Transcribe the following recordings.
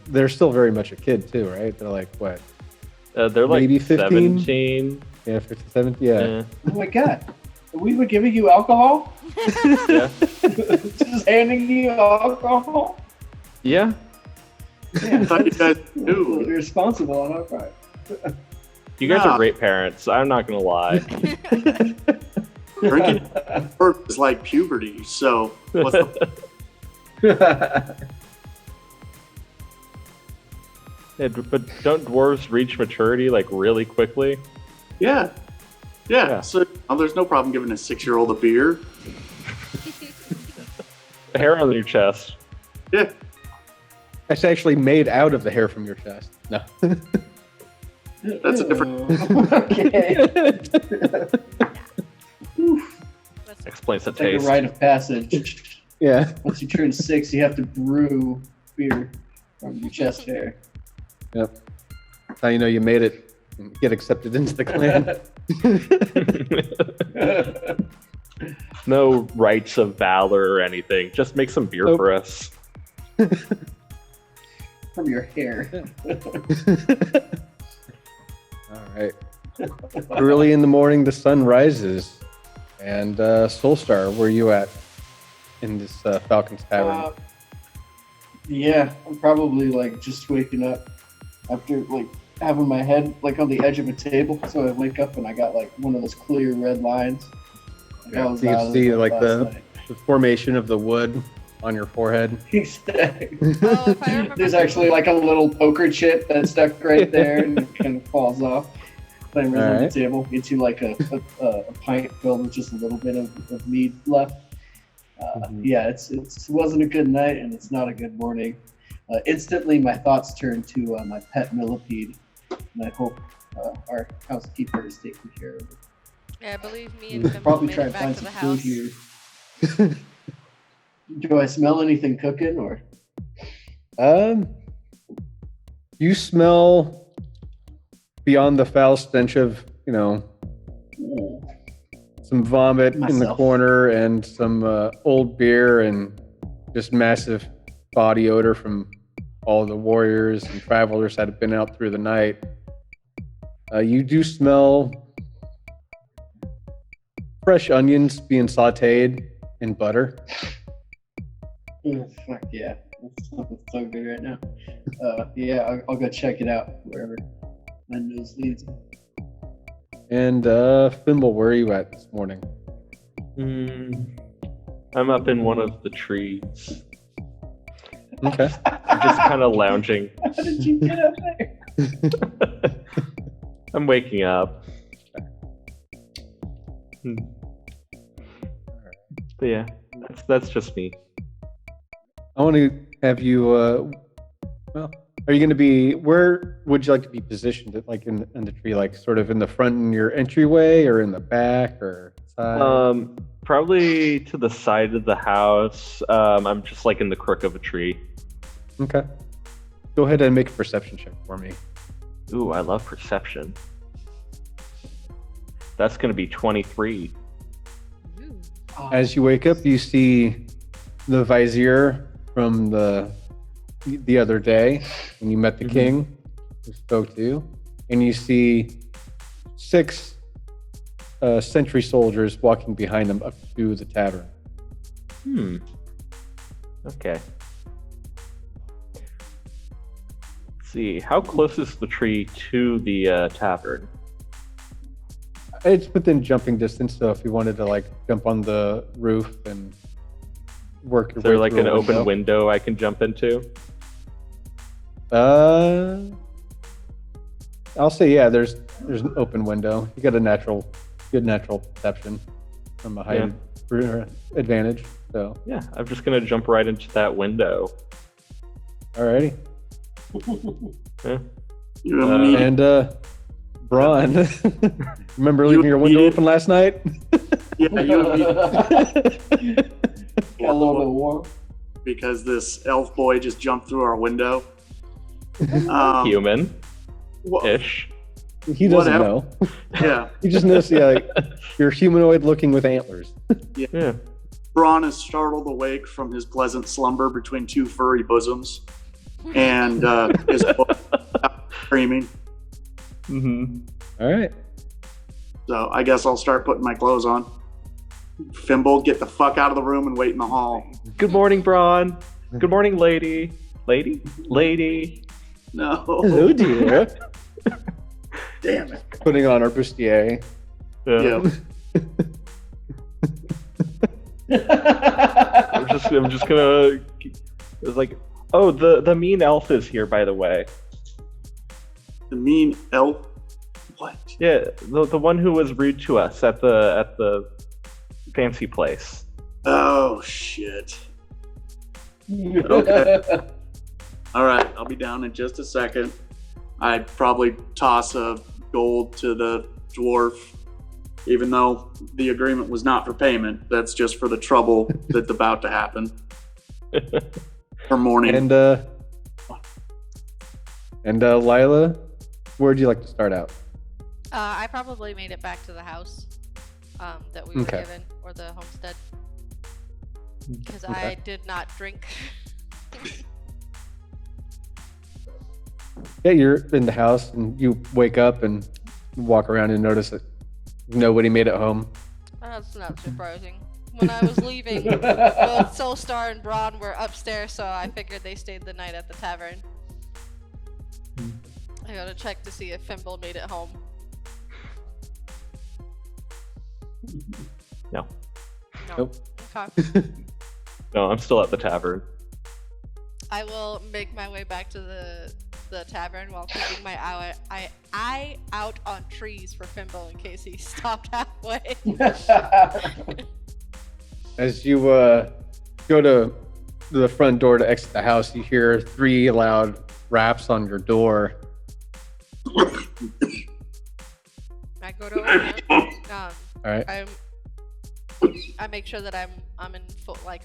They're still very much a kid too, right? They're like what? They're like maybe 15? 17. Yeah, 15, 17. Yeah. Oh my god. We were giving you alcohol? Yeah. Just handing you alcohol? Yeah. Yeah. I thought you guys knew. Irresponsible on our part. You guys are great parents. I'm not gonna lie. Drinking is like puberty, so what's the... Yeah, but don't dwarves reach maturity like really quickly? Yeah. So there's no problem giving a 6-year-old a beer. The hair on your chest. Yeah. That's actually made out of the hair from your chest. No. That's a different... Okay. Explains the It's like a taste. rite of passage. Yeah. Once you turn 6, you have to brew beer from your chest hair. Yep. That's how you know you made it and get accepted into the clan. No rites of valor or anything. Just make some beer for us. From your hair. All right. Early in the morning, the sun rises. And Soulstar, where are you at in this Falcon's Tavern? Yeah, I'm probably like just waking up after like having my head like on the edge of a table. So I wake up and I got like one of those clear red lines. Like, Yeah, so you can see like the formation of the wood on your forehead. Exactly. Oh, if I remember There's actually like a little poker chip that's stuck right there and it kind of falls off. Playing on the Alright. table, gets you like a pint filled with just a little bit of mead left. Yeah, it wasn't a good night and it's not a good morning. Instantly, my thoughts turn to my pet millipede, and I hope our housekeeper is taking care of it. Yeah, I believe me and We'll Fimble probably made try it and back find to the some food house. here. Do I smell anything cooking or? You smell beyond the foul stench of, some vomit in the Myself. corner and some old beer and just massive body odor from all the warriors and travelers that have been out through the night. You do smell fresh onions being sauteed in butter. Fuck yeah, that's so good right now. Yeah, I'll go check it out wherever my nose leads. And Fimble, where are you at this morning? I'm up in one of the trees. Okay. I'm just kind of lounging. How did you get up there? I'm waking up. But yeah, that's just me. I want to have you. Are you going to be? Where would you like to be positioned? Like in the tree, like sort of in the front in your entryway, or in the back, or side? Probably to the side of the house. I'm just like in the crook of a tree. Okay. Go ahead and make a perception check for me. Ooh, I love perception. That's gonna be 23. As you wake up, you see the vizier from the other day when you met the king who spoke to you, and you see 6 sentry soldiers walking behind them up to the tavern. Okay. Let's see, how close is the tree to the tavern? It's within jumping distance, so if you wanted to like jump on the roof and work your Is there way like through an a open window I can jump into? I'll say yeah. There's an open window. You got a good natural perception from a height advantage. So Yeah, I'm just gonna jump right into that window. alrighty. Yeah. You and me. And Braun, remember leaving your window open last night? Yeah, you and me. Got a little bit warm. Because this elf boy just jumped through our window. Human-ish. Well, He doesn't Whatever. know. yeah. He just knows, you're humanoid looking with antlers. Yeah. Braun is startled awake from his pleasant slumber between 2 furry bosoms. and is screaming. Mm-hmm. All right. So I guess I'll start putting my clothes on. Fimble, get the fuck out of the room and wait in the hall. Good morning, Braun. Good morning, lady. Lady. No. Hello, dear. Damn it. Putting on our bustier. Yeah. I'm just gonna. It's like, oh, the mean elf is here, by the way. The mean elf. What? Yeah, the one who was rude to us at the fancy place. Oh shit. Okay. All right, I'll be down in just a second. I'd probably toss a gold to the dwarf, even though the agreement was not for payment. That's just for the trouble that's about to happen. For morning. And Lila, where'd you like to start out? I probably made it back to the house that we were Okay. given, or the homestead, because Okay. I did not drink. Yeah, you're in the house and you wake up and walk around and notice that nobody made it home. That's not surprising. When I was leaving, both Soulstar and Braun were upstairs, so I figured they stayed the night at the tavern. I gotta check to see if Fimble made it home. No. No. Nope. Okay. No, I'm still at the tavern. I will make my way back to the tavern while keeping my eye out on trees for Fimble in case he stopped halfway. As you go to the front door to exit the house, you hear 3 loud raps on your door. I go to open it. All right. I make sure that I'm in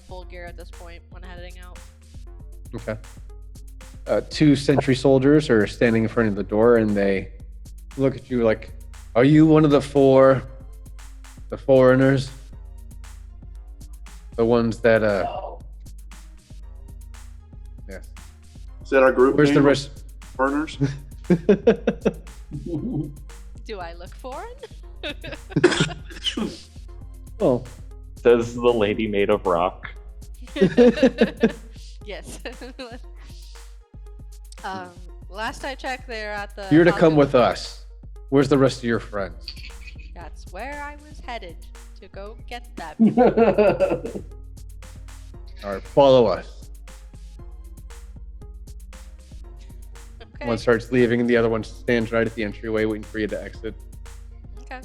full gear at this point when heading out. Okay. 2 sentry soldiers are standing in front of the door, and they look at you like, "Are you one of the foreigners? The ones that yes. Is that our group Where's the name? rest?" Burners? Do I look foreign? Oh. Says the lady made of rock. Yes. Last I checked, they're at the. You're to House come of- with us. Where's the rest of your friends? That's where I was headed to go get them. All right, follow us. Okay. One starts leaving, and the other one stands right at the entryway, waiting for you to exit. Okay.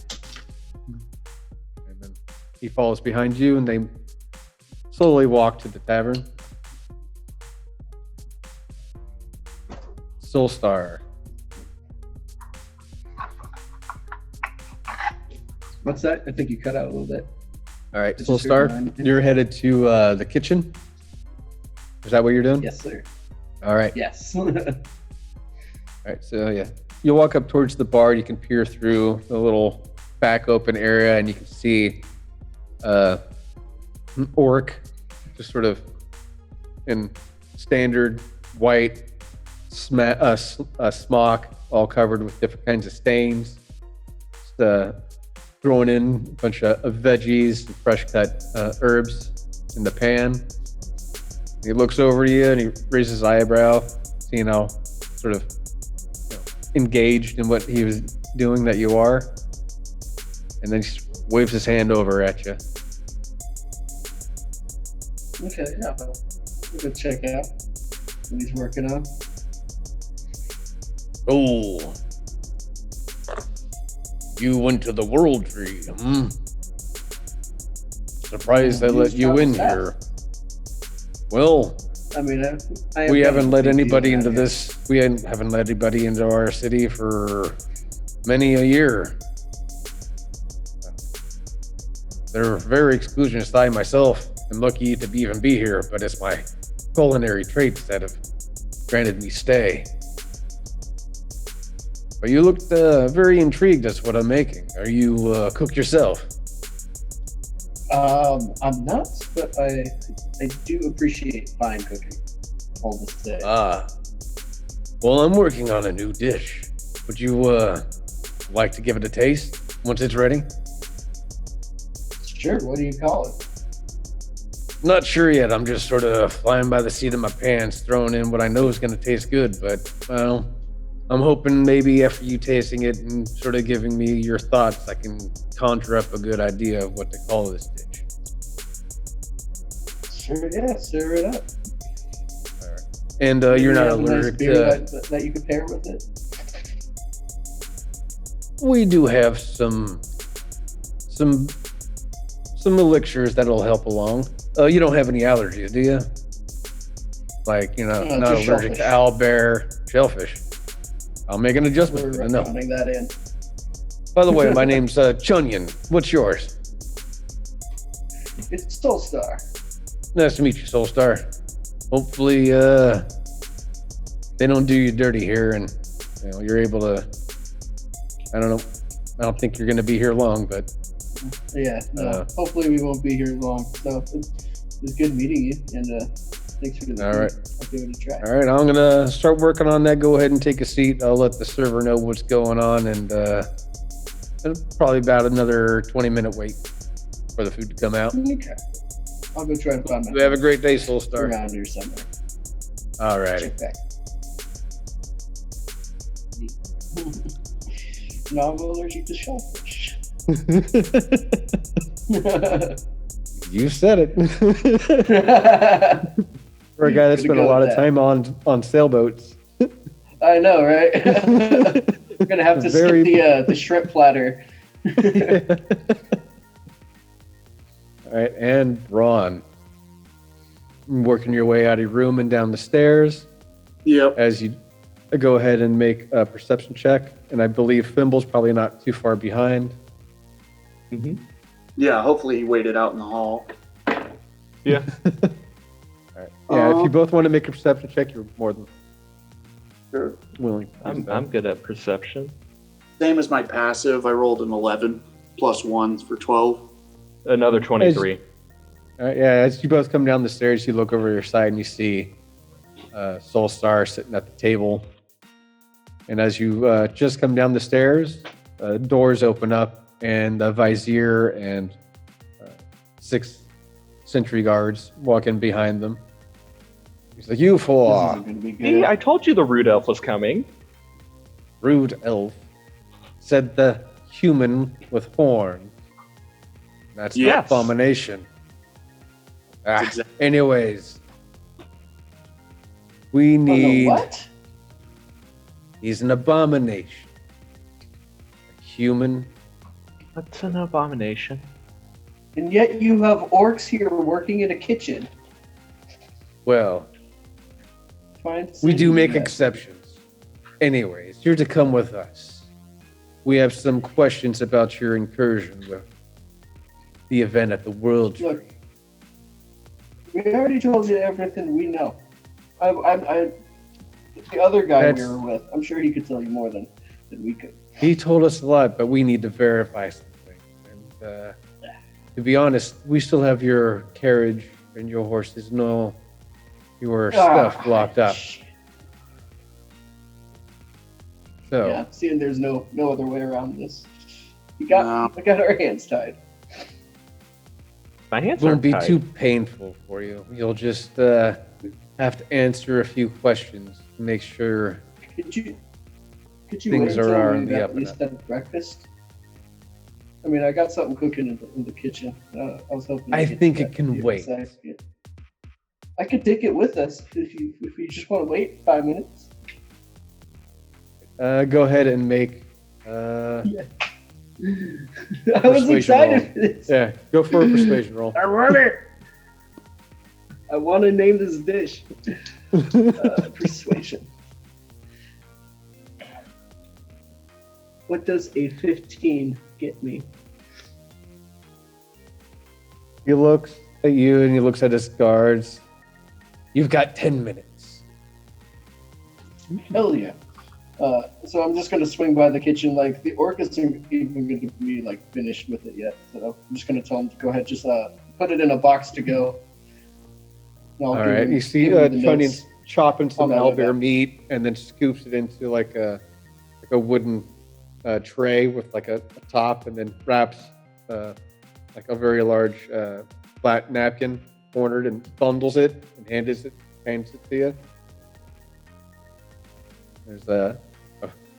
And then he follows behind you, and they slowly walk to the tavern. Soulstar. What's that? I think you cut out a little bit. All right, Did you say Soulstar, mine? you're headed to the kitchen. Is that what you're doing? Yes, sir. All right. Yes. All right, so yeah, you walk up towards the bar. You can peer through the little back open area, and you can see an orc, just sort of in standard white smock, all covered with different kinds of stains. Just throwing in a bunch of veggies, and fresh cut herbs in the pan. He looks over to you and he raises his eyebrow, seeing how sort of engaged in what he was doing that you are, and then he just waves his hand over at you. Okay, yeah. We'll go check out what he's working on. Oh, you went to the World Tree, hmm? Surprised they let you in here. Well, I mean, we haven't let anybody into this. We haven't let anybody into our city for many a year. They're very exclusionist. I myself am lucky to even be here, but it's my culinary traits that have granted me stay. But you looked very intrigued as to what I'm making. Are you a cook yourself? I'm not, but I do appreciate fine cooking. all to say. Well, I'm working on a new dish. Would you like to give it a taste once it's ready? Sure. What do you call it? Not sure yet. I'm just sort of flying by the seat of my pants, throwing in what I know is going to taste good. But, well, I'm hoping maybe after you tasting it and sort of giving me your thoughts, I can conjure up a good idea of what to call this dish. Sure. Yeah. Stir it up. All right. And you're Do you not have a nice allergic beer to... that you could pair with it. We do have some elixirs that'll help along. You don't have any allergies, do you? Like, not just allergic shellfish. to owlbear, shellfish. I'll make an adjustment. We're No. counting that in. By the way, my name's Chunyan. What's yours? It's Soulstar. Nice to meet you, Soulstar. Hopefully, they don't do you dirty here, and you're able to. I don't know. I don't think you're going to be here long, but Yeah. No. Hopefully we won't be here long. So it was good meeting you, and thanks for the All right. I'll give it a try. all right. I'm gonna start working on that. Go ahead and take a seat. I'll let the server know what's going on, and probably about another 20-minute wait for the food to come out. Okay. I'll go try to find You my have a great day, Soulstar. around here somewhere. All righty. Check back. No, I'm allergic to shellfish. You said it. For a guy that Could've spent a gone lot with of that. time on sailboats. I know, right? We're gonna have to Very- skip the shrimp platter. All right, and Ron, working your way out of your room and down the stairs. Yep. As you go ahead and make a perception check, and I believe Fimble's probably not too far behind. Yeah, hopefully he waited out in the hall. Yeah. All right. Yeah, if you both want to make a perception check, you're more than Sure. willing. to do so. I'm good at perception. Same as my passive. I rolled an 11 plus 1 for 12. Another 23. All right, yeah, as you both come down the stairs, you look over your side and you see Soulstar sitting at the table. And as you just come down the stairs, doors open up and the Vizier and 6 sentry guards walk in behind them. He's like, "You This four, isn't gonna be good. Hey, I told you the rude elf was coming. rude elf," said the human with horn. That's an Yes. abomination. Ah, exact- anyways, we Oh, no, need. what? He's an abomination. A human. That's an abomination. And yet you have orcs here working in a kitchen. Well, Fine. we do make Yeah. exceptions. Anyways, you're to come with us. We have some questions about your incursion with the event at the World Tree. Look. We already told you everything we know. The other guy That's- we were with, I'm sure he could tell you more than we could. He told us a lot, but we need to verify something. And to be honest, we still have your carriage and your horses. No, your stuff locked up. So Yeah, seeing there's no other way around this. We got our hands tied. My hands it won't aren't be tied. too painful for you. You'll just have to answer a few questions to make sure. Could you Things wait are until on we the at up and least up. have breakfast? I mean, I got something cooking in the kitchen. I was hoping. I to get think that it can to you wait. besides you. I could take it with us if you just want to wait 5 minutes. Go ahead and make. I was Persuasion excited roll. for this. Yeah, go for a persuasion roll. I want it. I want to name this dish. Persuasion. What does a 15 get me? He looks at you and he looks at his guards. You've got 10 minutes. Hell yeah. So I'm just gonna swing by the kitchen. Like the orc isn't even gonna be like finished with it yet. So I'm just gonna tell him to go ahead, just put it in a box to go. And I'll All give right, him- you see give him the notes. chopping some Oh, no, owlbear meat and then scoops it into like a wooden tray with like a top, and then wraps like a very large flat napkin cornered and bundles it and hands it to you. There's a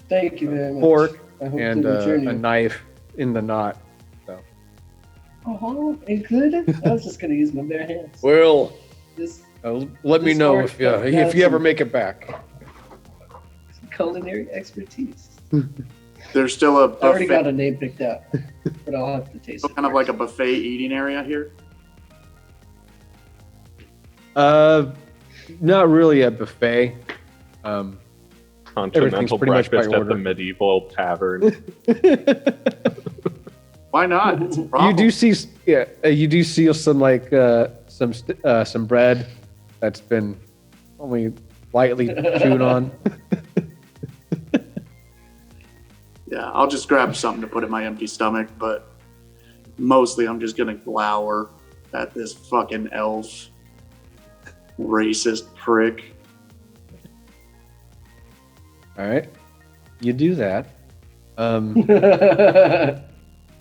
Thank you very much. fork I hope and the journey. a knife in the knot. So, Included? I was just gonna use my bare hands. well, This let me This know fork if you ever make it back. culinary expertise. There's still a I already got buffet, a name picked out, but I'll have to taste it. kind of like a first. buffet eating area here. Not really a buffet. Everything's Continental pretty much by breakfast at order. the medieval tavern. Why not? It's a problem. You do see some like some bread that's been only lightly chewed on. Yeah, I'll just grab something to put in my empty stomach, but mostly I'm just gonna glower at this fucking elf racist prick. All right, you do that.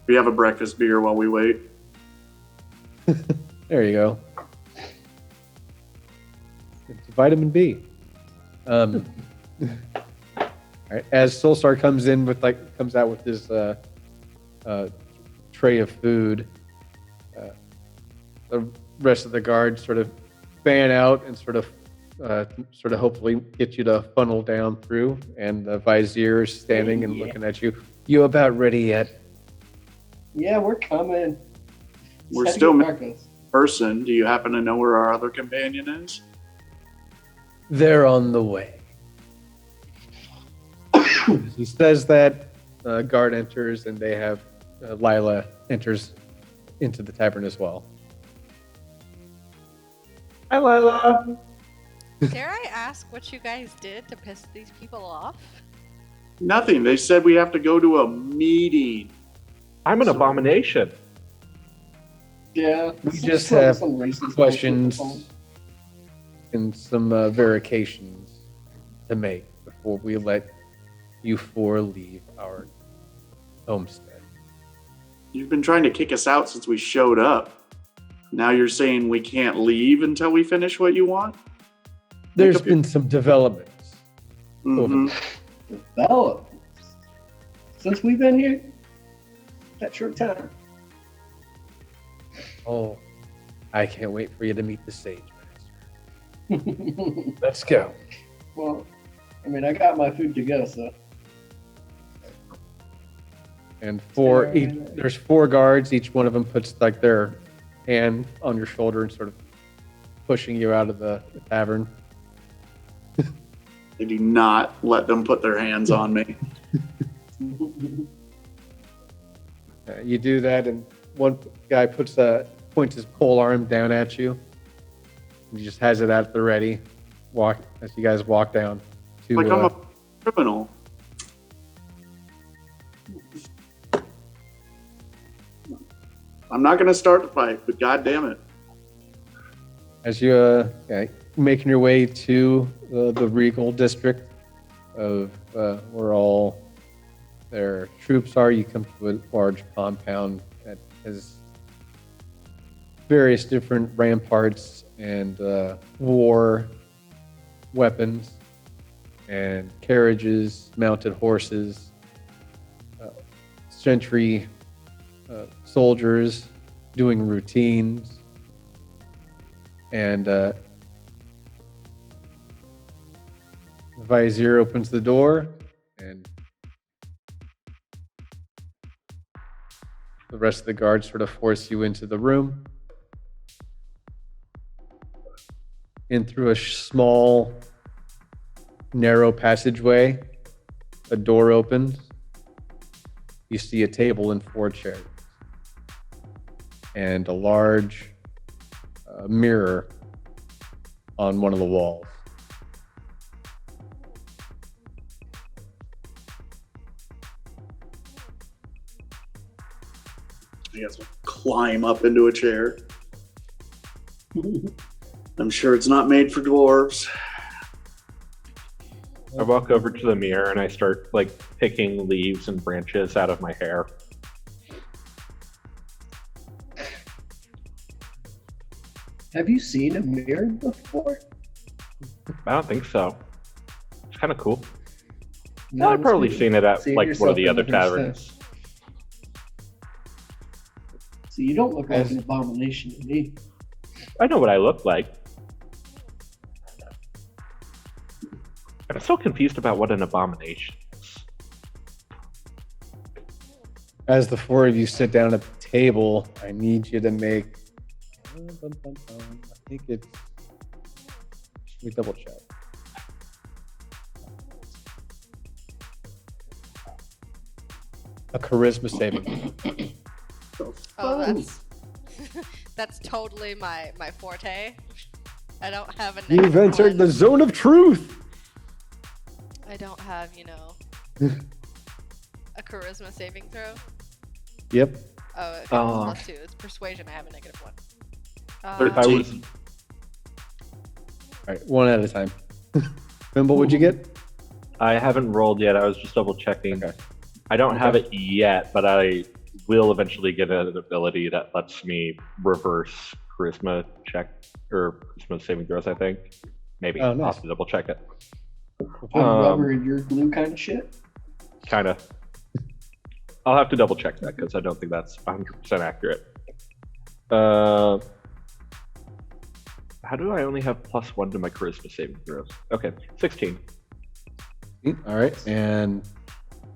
We have a breakfast beer while we wait. There you go. It's vitamin B. All right, as Soulstar comes out with his tray of food, the rest of the guards sort of fan out and sort of hopefully get you to funnel down through, and the vizier is standing and looking at you. You about ready yet? Yeah, we're coming. We're Just still had to get Marcos. Person, do you happen to know where our other companion is? They're on the way. As he says that, guard enters, and they have Lila enters into the tavern as well. Hi, Lila. Dare I ask what you guys did to piss these people off? Nothing. They said we have to go to a meeting. I'm an abomination. Yeah. We this just is like have some racist questions bullshit. and some verifications to make before we let you four leave our homestead. You've been trying to kick us out since we showed up. Now you're saying we can't leave until we finish what you want? There's Make up your- been some developments. Mhm. Developments. Since we've been here, that short time. Oh, I can't wait for you to meet the Sage Master. Let's go. Well, I mean, I got my food to go, so. And Yeah. there's four guards. Each one of them puts like their hand on your shoulder and sort of pushing you out of the tavern. I do not let them put their hands on me. You do that, and one guy points his pole arm down at you. He just has it at the ready. As you guys walk down to. Like I'm a criminal. I'm not going to start the fight, but god damn it. As you making your way to the Regal district of where all their troops are, you come to a large compound that has various different ramparts and war weapons and carriages, mounted horses, sentry soldiers doing routines. And the vizier opens the door, and the rest of the guards sort of force you into the room. In through a small, narrow passageway, a door opens. You see a table and 4 chairs, and a large mirror on one of the walls. I guess I'll climb up into a chair. I'm sure it's not made for dwarves. I walk over to the mirror and I start like picking leaves and branches out of my hair. Have you seen a mirror before? I don't think so. It's kind of cool. No, I've probably seen it at Seeing like one of the yourself other in the first taverns. So you don't look like an abomination to me. I know what I look like. I'm so confused about what an abomination is. As the four of you sit down at the table, I need you to make. I think it's. Let me double check. A charisma saving. Oh, that's that's totally my forte. I don't have a. You've negative entered the one. zone of truth. I don't have, a charisma saving throw. Yep. Oh, okay, Oh. plus 2. It's persuasion. I have a negative 1. If I was, All right, one at a time. Fimble, what'd you get? I haven't rolled yet. I was just double checking. Okay. I don't have it yet, but I will eventually get an ability that lets me reverse charisma check or charisma saving throws. I think maybe Oh, nice. I'll have to double check it. Put rubber in your glue kind of shit. Kind of. I'll have to double check that because I don't think that's 100% accurate. How do I only have +1 to my charisma saving throws? Okay, 16. All right, and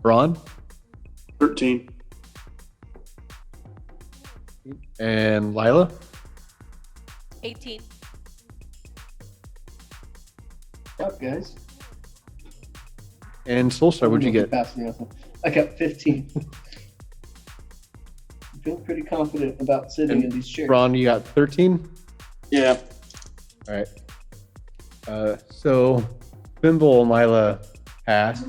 Braun 13. and Lila. 18. Up, guys. And Soulstar, what'd you get? Pass me off. I got 15. I feel pretty confident about sitting in these chairs. Braun, you got 13. Yeah. All right. So Fimble and Lila pass.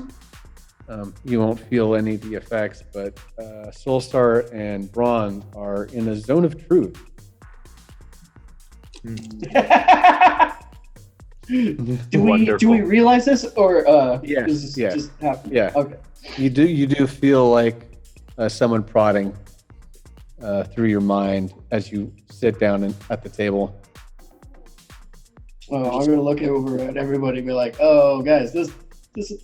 You won't feel any of the effects, but Soulstar and Braun are in a zone of truth. do we realize this, or Yes, does this yes. just happen? Yeah. Okay. You do feel like someone prodding through your mind as you sit down at the table. Oh, I'm gonna look over at everybody and be like, "Oh, guys, this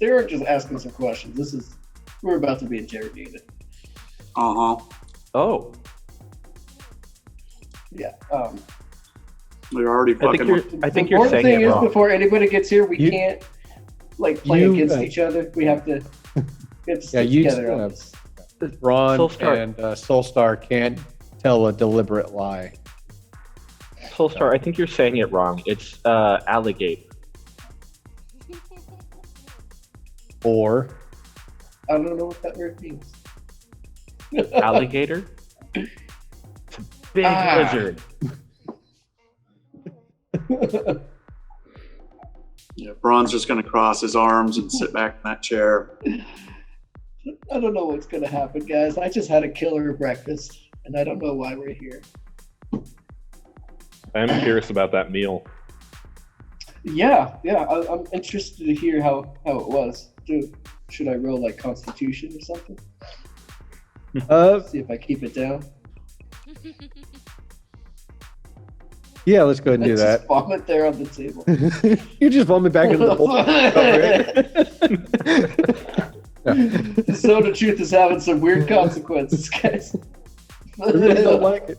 they're just asking some questions. We're about to be interrogated." Uh huh. Oh, Yeah. We're already I think fucking. you're The saying important thing it is, wrong. before anybody gets here, we You- can't play you, against each other. We have to stick you- together on this. Braun Soulstar. and Soulstar can't tell a deliberate lie. Soulstar, I think you're saying it wrong. It's alligator. Or I don't know what that word means. Alligator? It's a big lizard. Yeah, Braun's just gonna cross his arms and sit back in that chair. I don't know what's gonna happen, guys. I just had a killer breakfast, and I don't know why we're here. I'm curious about that meal. Yeah. I'm interested to hear how it was. Should I roll like Constitution or something? See if I keep it down. yeah, let's go ahead and do Just that. vomit there on the table. You just vomit back into the bowl. The Zone of Truth is having some weird consequences, guys. I really don't like it.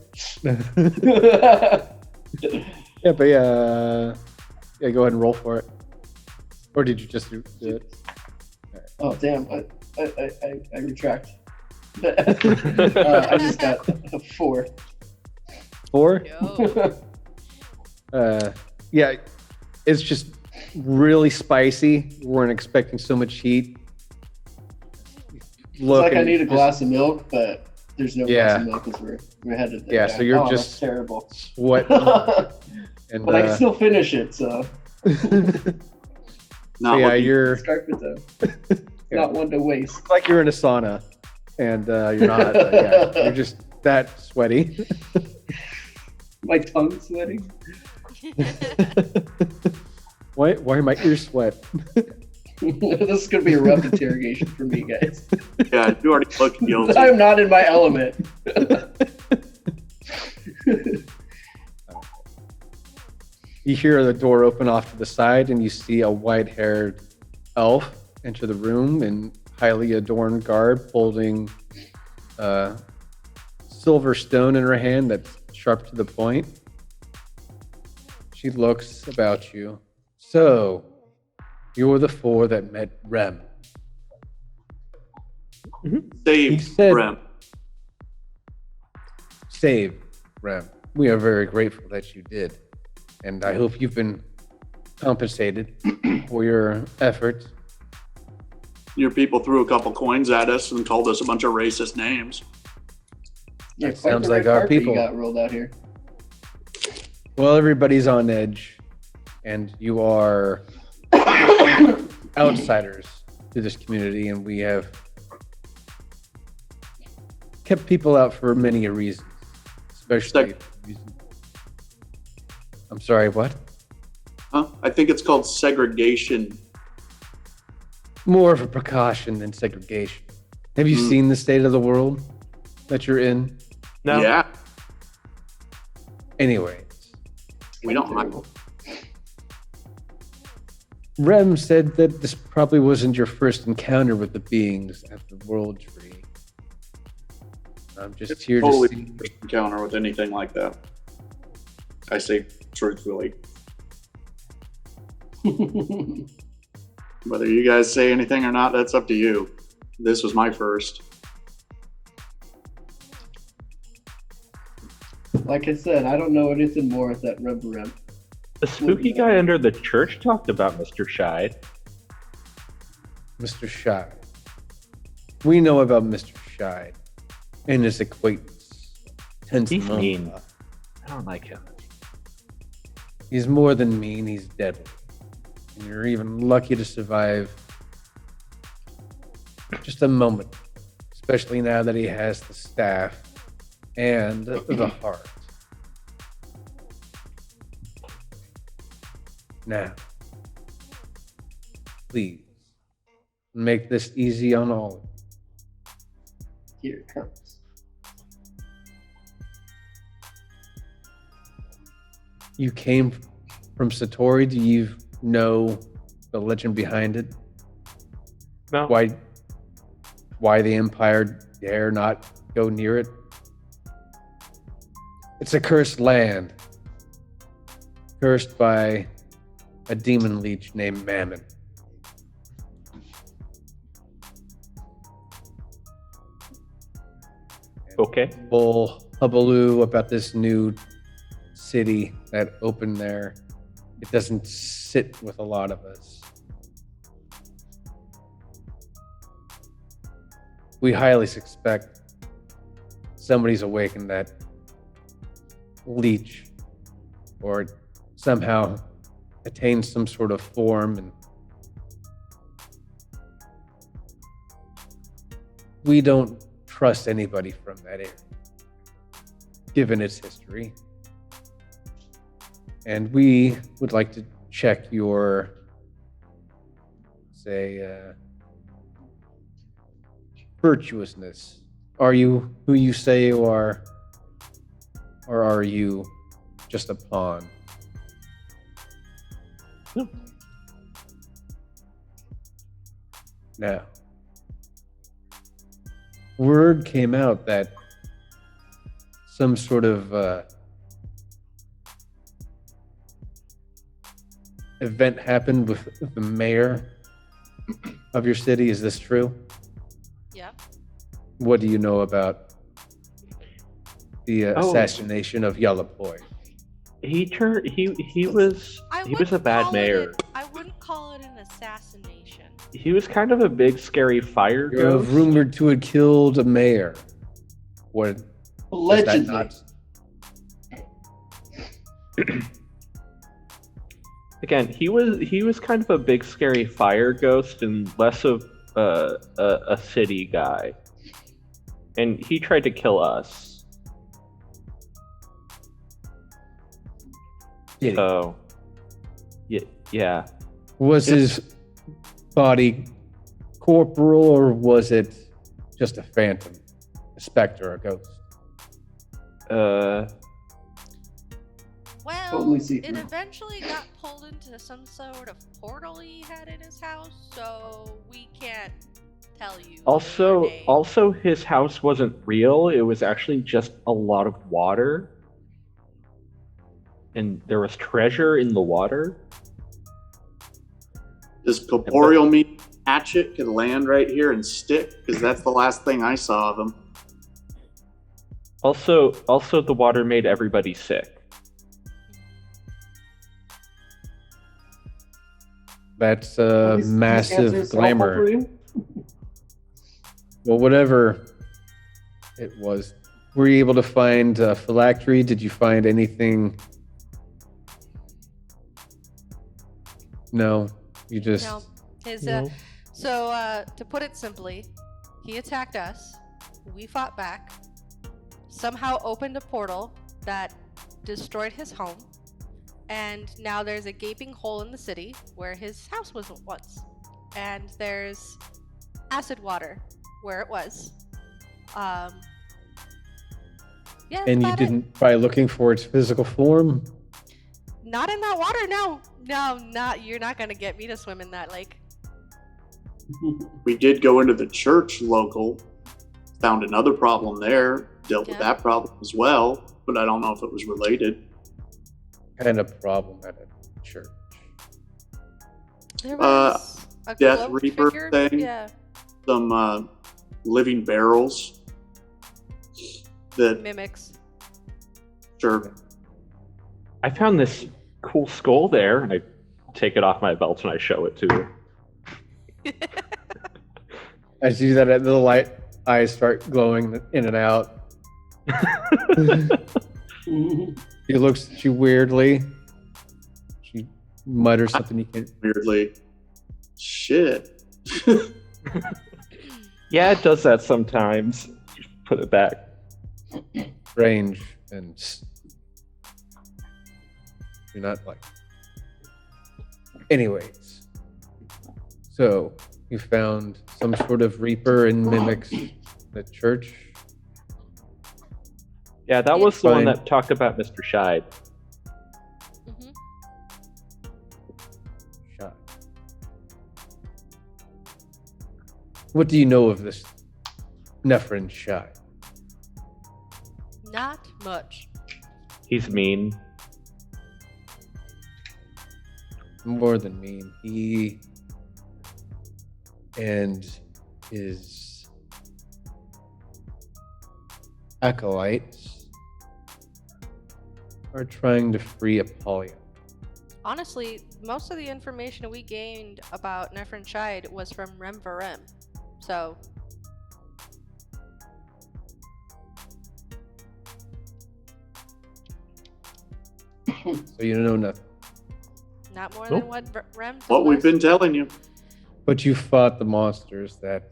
Yeah, but yeah, go ahead and roll for it. Or did you just do it? Oh damn! I retract. I just got a 4. 4? Yo. Yeah, it's just really spicy. We weren't expecting so much heat. It's like I need a glass of milk, but there's no glass of milk because we're headed there. Yeah, so you're that's just terrible. sweating. But And I can still finish it, so Not yeah, looking- you're start with them. Not one to waste. like you're in a sauna, and you're not. Yeah, you're just that sweaty. My tongue's sweating. Why might your sweat? This is gonna be a rough interrogation for me, guys. Yeah, you already look guilty. I'm not in my element. You hear the door open off to the side, and you see a white-haired elf enter the room in highly adorned garb, holding a silver stone in her hand that's sharp to the point. She looks about you. So, you're the four that met Rem. Save He said- Rem. Save Rem. We are very grateful that you did. And I hope you've been compensated for your efforts. Your people threw a couple coins at us and called us a bunch of racist names. Yeah, That quite sounds the red like our carpet you people. got rolled out here. Well, everybody's on edge, and you are outsiders to this community, and we have kept people out for many a reason, especially. I'm sorry, what? Huh? I think it's called segregation. More of a precaution than segregation. Have you seen the state of the world that you're in? No. Yeah, Anyways, we don't mind. Rem said that this probably wasn't your first encounter with the beings at the World Tree. I'm just here Totally to see. first encounter with anything like that. I say truthfully. Whether you guys say anything or not, that's up to you. This was my first. Like I said, I don't know anything more with that rubber rem. The spooky guy under the church talked about Mr. Scheid. Mr. Scheid. We know about Mr. Scheid and his acquaintance. He's Tensamon. mean. I don't like him. He's more than mean, he's deadly. And you're even lucky to survive just a moment, especially now that he has the staff and the heart. Now, please, make this easy on all of you. Here it comes. You came from Satori. Do you know the legend behind it? No. Why the Empire dare not go near it? It's a cursed land. Cursed by a demon leech named Mammon. Okay. Full hullabaloo about this new city that opened there. It doesn't sit with a lot of us. We highly suspect somebody's awakened that leech or somehow attained some sort of form, and we don't trust anybody from that area, given its history. And we would like to check your, virtuousness. Are you who you say you are, or are you just a pawn? No. Now, word came out that some sort of event happened with the mayor of your city. Is this true? Yeah. What do you know about the assassination of Yellowboy? He was a bad mayor. I wouldn't call it an assassination. He was kind of a big scary fire You're ghost. rumored to have killed a mayor. What? Allegedly. Again, he was kind of a big scary fire ghost and less of a city guy. And he tried to kill us. Yeah. So, yeah. Was his body corporal, or was it just a phantom, a specter, a ghost? Well, Totally see it through. eventually got pulled into some sort of portal he had in his house, so we can't tell you. Also, their name. also, his house wasn't real. It was actually just a lot of water, and there was treasure in the water. Does corporeal mean hatchet can land right here and stick? Because that's the last thing I saw of him. Also, the water made everybody sick. That's At least this massive answer is helpful glamour. for you. Well, whatever it was, were you able to find phylactery? Did you find anything? No, you just. No, his No. so to put it simply, he attacked us. We fought back. Somehow opened a portal that destroyed his home, and now there's a gaping hole in the city where his house was once, and there's acid water where it was. Yeah. that's And you about it. didn't try looking for its physical form? Not in that water, no. No, not. You're not gonna get me to swim in that lake. We did go into the church local, found another problem there, dealt with Yeah. that problem as well, but I don't know if it was related. Kind of problem at a church. There was a Death cloaked Reaper figure. thing? Yeah, Some living barrels that mimics. sure. I found this cool skull there, and I take it off my belt and I show it to you. As you do that, the light eyes start glowing in and out. She looks at you weirdly. She mutters something you can't. Weirdly. Shit. Yeah, it does that sometimes. Put it back. Strange and you're not like. Anyways, so you found some sort of reaper and mimics the church. Yeah, that was the one Fine. that talked about Mr. Scheid. Mhm. Shot. What do you know of this Nephrin Shy? Not much. He's mean. More than mean. He and his acolytes are trying to free Apollyon. Honestly, most of the information we gained about Nephrin Scheid was from Rem Varem. So, So you know nothing. not more Nope. than what Rem told What we've us. been telling you. But you fought the monsters that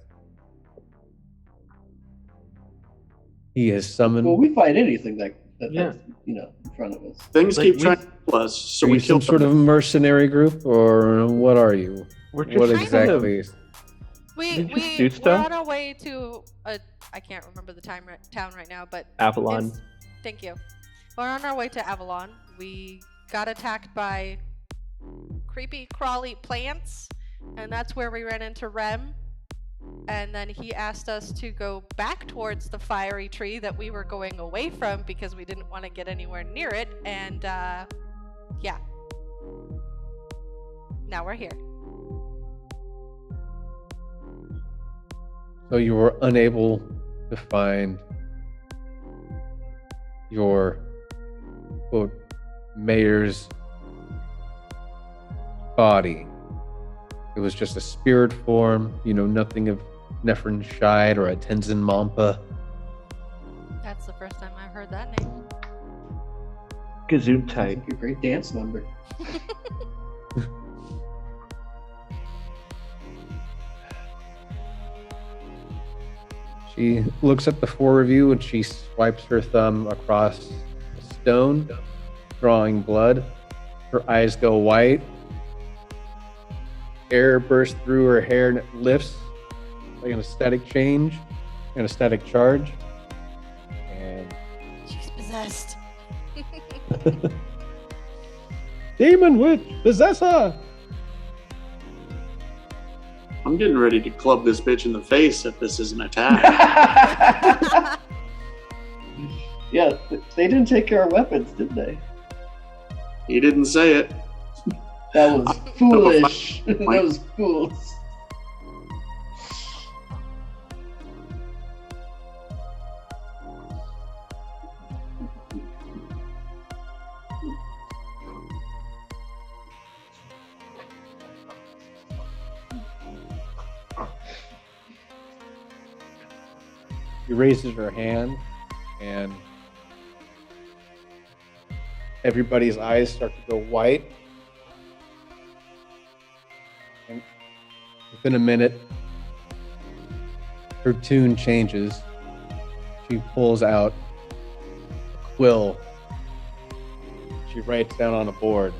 he has summoned. Well, we fight anything that's Yeah. in front of us. Things Like, keep we- trying to kill us, so Are we you some kill sort of mercenary group, or what are you? We're What just kind of- exactly? We Did you we do we're stuff? on our way to a I can't remember the town right now, but Avalon. thank you. We're on our way to Avalon. We got attacked by creepy crawly plants, and that's where we ran into Rem. And then he asked us to go back towards the fiery tree that we were going away from because we didn't want to get anywhere near it. And yeah, now we're here. So you were unable to find your quote mayor's body. It was just a spirit form. You know nothing of Nephrin Scheid or a Tenzin Mampa. That's the first time I've heard that name. Gazoon Sounds type. like a great dance number. She looks at the four of you and she swipes her thumb across the stone, drawing blood. Her eyes go white. air bursts through her hair and it lifts like an aesthetic change, an aesthetic charge. And She's possessed. demon witch, possess her! I'm getting ready to club this bitch in the face if this is an attack. Yeah, they didn't take care of weapons, did they? He didn't say it. That was foolish. That was fools. She raises her hand, and everybody's eyes start to go white. And within a minute, her tune changes. She pulls out a quill. She writes down on a board,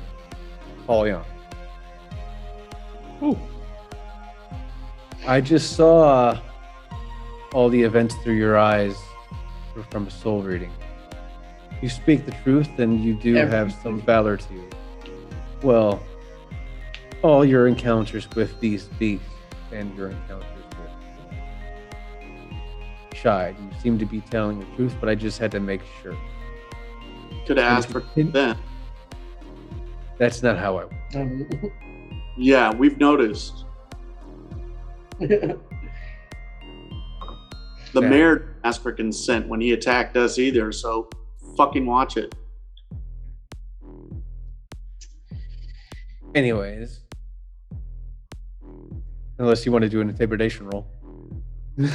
Apollyon. Ooh. I just saw all the events through your eyes from a soul reading. You speak the truth, and you do have some valor to you. Well, all your encounters with these beasts and your encounters with Shy, you seem to be telling the truth, but I just had to make sure. Could have asked for then. That's not how I. Yeah, we've noticed. The mayor didn't ask for consent when he attacked us either, so fucking watch it. Anyways, unless you want to do an intimidation roll. You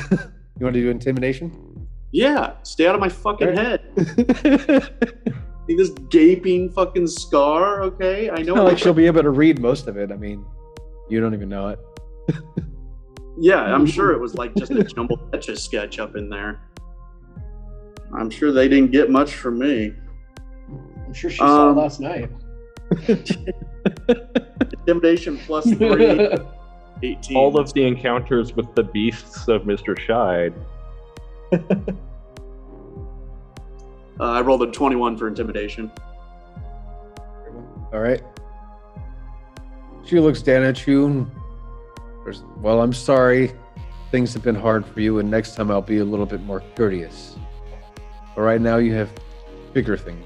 want to do intimidation? Yeah, stay out of my fucking Right. head. See this gaping fucking scar, okay? I know. Not like she'll be able to read most of it. I mean, you don't even know it. Yeah, I'm sure it was like just a jumbled Etch-a-Sketch up in there. I'm sure they didn't get much from me. I'm sure she saw last night. Intimidation plus 3, 18. All of the encounters with the beasts of Mr. Scheid. I rolled a 21 for intimidation. All right. She looks down at you and goes, well, I'm sorry. Things have been hard for you, and next time I'll be a little bit more courteous. But right now you have bigger things.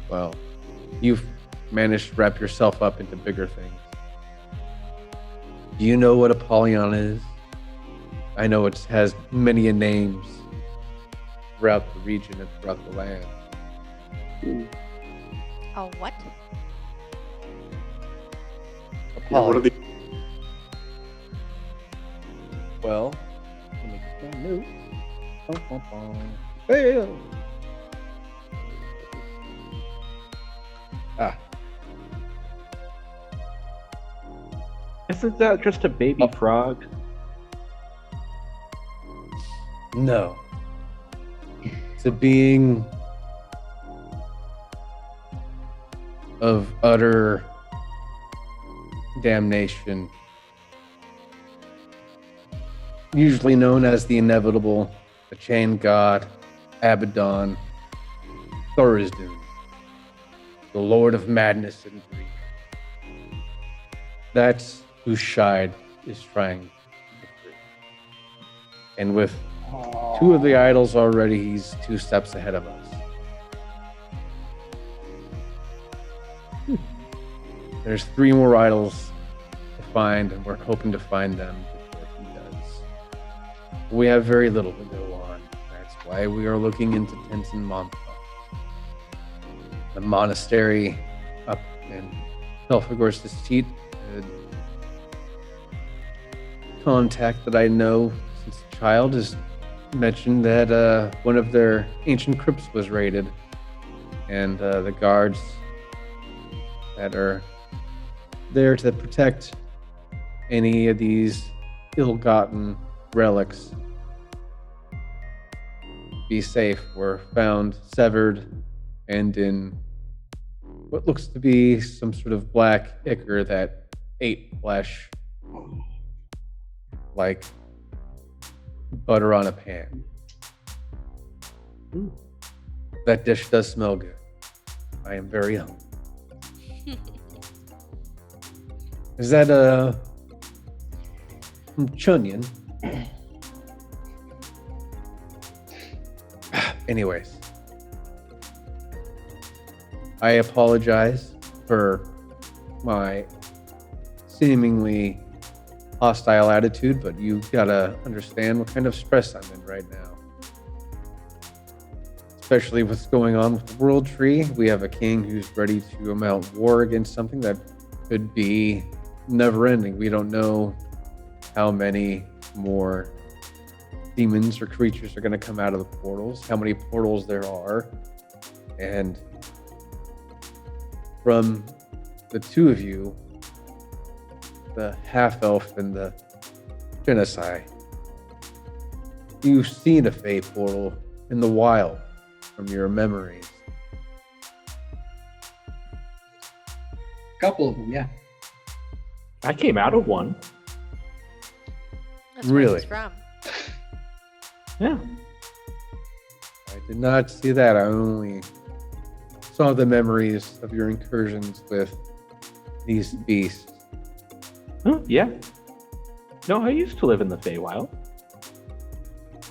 Well, you've managed to wrap yourself up into bigger things. Do you know what Apollyon is? I know it has many names throughout the region and throughout the land. Oh, what? Yeah, what are the... Well, let me get my notes. Bum, bum, bum. Fail. Ah, Isn't that just a baby frog? no. It's a being of utter damnation, usually known as the inevitable, the chain god, Abaddon, Thorizdun, the Lord of Madness and Greed. That's who Scheid is trying to free. And with two of the idols already, he's 2 steps ahead of us. There's 3 more idols to find, and we're hoping to find them before he does. We have very little to go on. That's why we are looking into Tenzin Monta, the monastery up in Belphegor's seat. Contact that I know since a child has mentioned that one of their ancient crypts was raided, and the guards that are there to protect any of these ill-gotten relics be safe were found severed and in what looks to be some sort of black ichor that ate flesh like butter on a pan. Ooh. That dish does smell good. I am very hungry. Is that from Chunyan? Anyways, I apologize for my seemingly hostile attitude, but you gotta understand what kind of stress I'm in right now. Especially what's going on with the World Tree. We have a king who's ready to mount war against something that could be never ending. We don't know how many more demons or creatures are going to come out of the portals, how many portals there are. And from the two of you, the half-elf and the genocide, you've seen a Fey portal in the wild from your memories. A couple of them, yeah. I came out of one. That's where Really? he's from. Yeah. I did not see that. I only saw the memories of your incursions with these beasts. Oh, yeah. No, I used to live in the Feywild.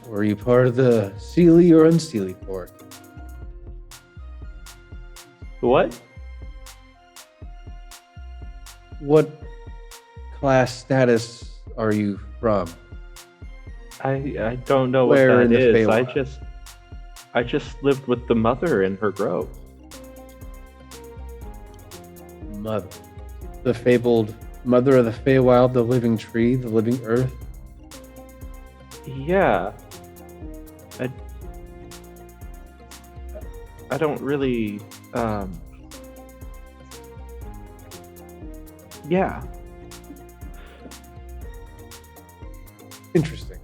Were you part of the Seelie or Unseelie court? What? What class status are you from? I don't know Where what in that the is. Feywild? I just lived with the mother in her grove. Mother. The fabled mother of the Feywild, the living tree, the living earth. Yeah. I don't really yeah. Interesting.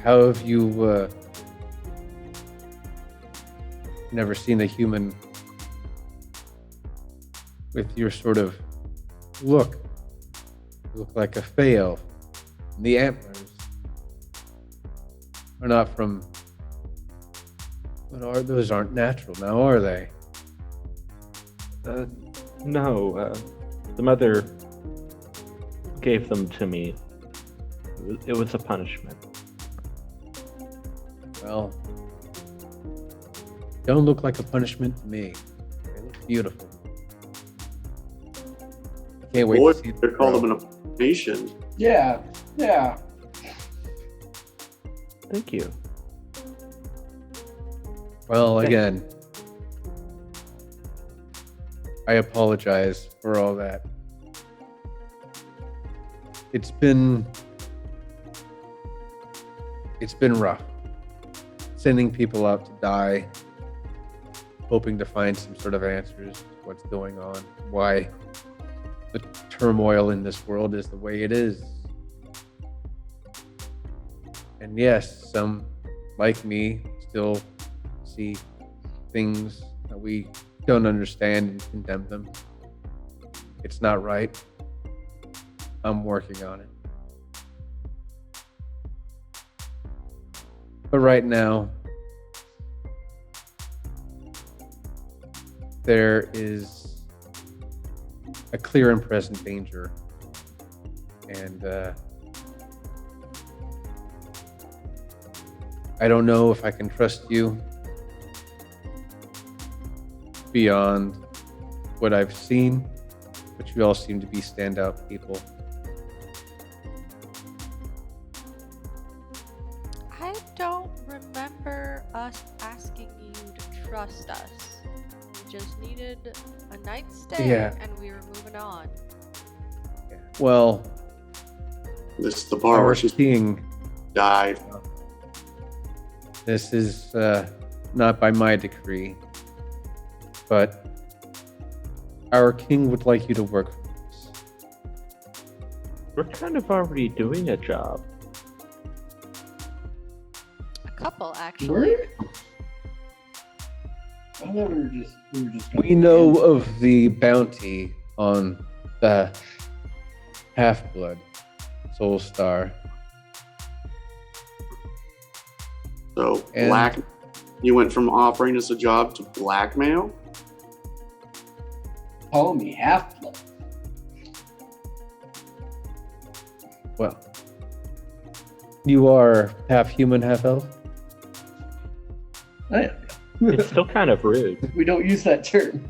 How have you never seen a human with your sort of look? You look like a Fey elf. The antlers are not from. What are those? Aren't natural now, are they? No, the mother gave them to me. It was a punishment. Well, don't look like a punishment to me. They look beautiful. I can't wait Boy, to see them they call grow. them an abomination. Yeah, yeah. Thank you. Well, again, I apologize for all that. It's been rough. Sending people out to die, hoping to find some sort of answers to what's going on, why the turmoil in this world is the way it is. And yes, some, like me, still see things that we don't understand and condemn them. It's not right. I'm working on it. But right now, there is a clear and present danger. And I don't know if I can trust you beyond what I've seen, but you all seem to be standout people. I don't remember us asking you to trust us. We just needed a night's stay Yeah. and we were moving on. Well, This is the part our where she's king, died. this is not by my decree, but our king would like you to work for us. We're kind of already doing a job. A couple, actually. I thought we were just We know of the bounty on the half-blood soul star. So And- black. You went from offering us a job to blackmail. Call me half-blood. Well, you are half human, half elf. It's still kind of rude. We don't use that term.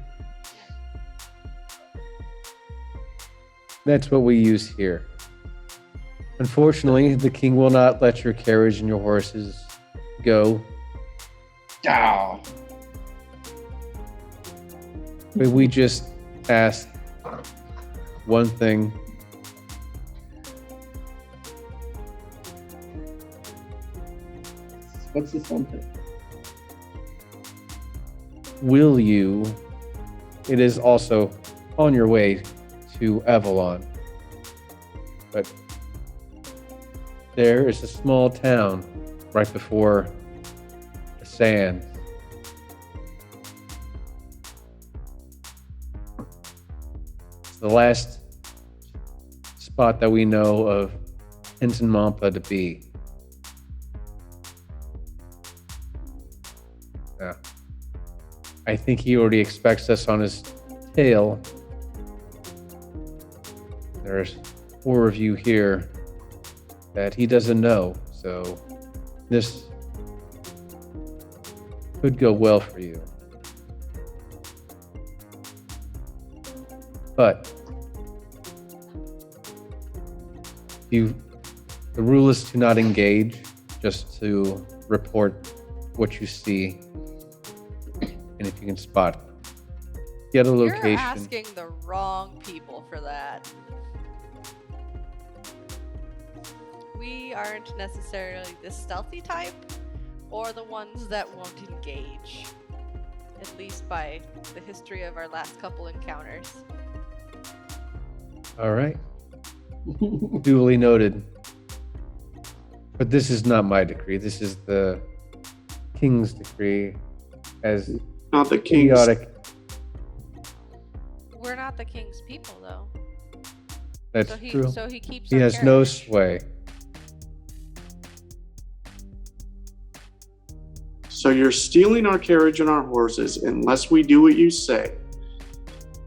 That's what we use here. Unfortunately, the king will not let your carriage and your horses go. Ah, But we just asked one thing. what's the something? Will you? It is also on your way to Avalon. But there is a small town right before the sand. It's the last spot that we know of Hinton Mampa to be. Yeah. I think he already expects us on his tail. There's 4 of you here that he doesn't know, so this could go well for you. But the rule is to not engage, just to report what you see, and if you can spot, get a location. You're asking the wrong people for that. We aren't necessarily the stealthy type, or the ones that won't engage. At least by the history of our last couple encounters. All right. Duly noted. But this is not my decree. This is the king's decree, as Not the king's. chaotic. We're not the king's people, though. That's true. So he keeps. He our has no carriage. sway. So you're stealing our carriage and our horses unless we do what you say.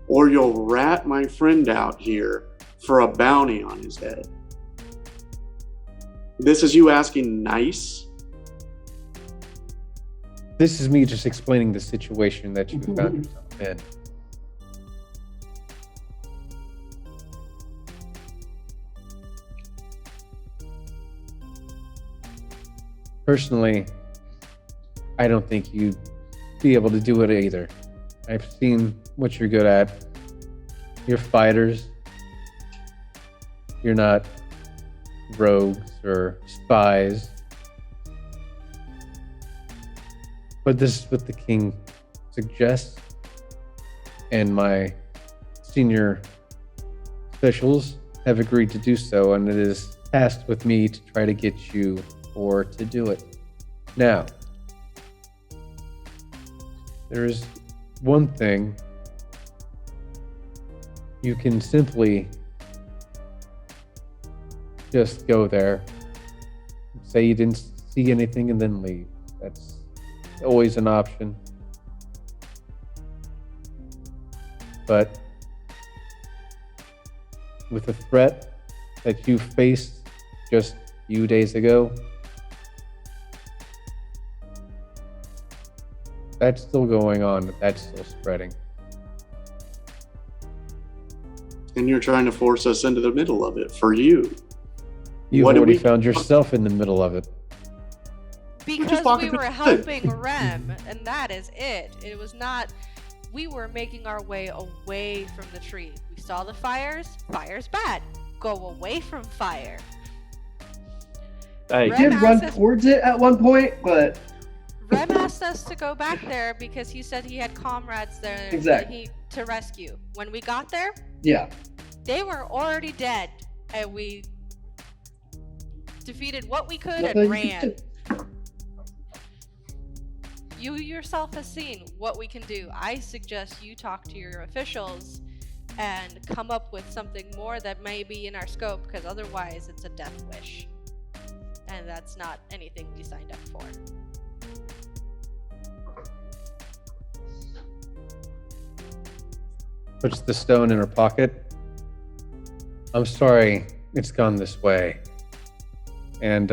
Or you'll rat my friend out here for a bounty on his head. This is you asking nice? This is me just explaining the situation that you found yourself in. Personally, I don't think you'd be able to do it either. I've seen what you're good at. You're fighters. You're not rogues or spies. But this is what the king suggests, and my senior officials have agreed to do so, and it is tasked with me to try to get you or to do it. Now, there is one thing. You can simply just go there, say you didn't see anything, and then leave. That's always an option. But with the threat that you faced just a few days ago, that's still going on, that's still spreading. And you're trying to force us into the middle of it for you. You've What do already we- found yourself in the middle of it. Because walking we through were the helping Rem, and that is it. It was not. We were making our way away from the tree. We saw the fires. Fire's bad. Go away from fire. Hey, We did Rem run asked us- towards it at one point, but Rem asked us to go back there because he said he had comrades there Exactly. to rescue. When we got there, yeah. they were already dead, and we defeated what we could Nothing and you can ran. do. You yourself have seen what we can do. I suggest you talk to your officials and come up with something more that may be in our scope, because otherwise it's a death wish. And that's not anything we signed up for. Puts the stone in her pocket. I'm sorry, it's gone this way. And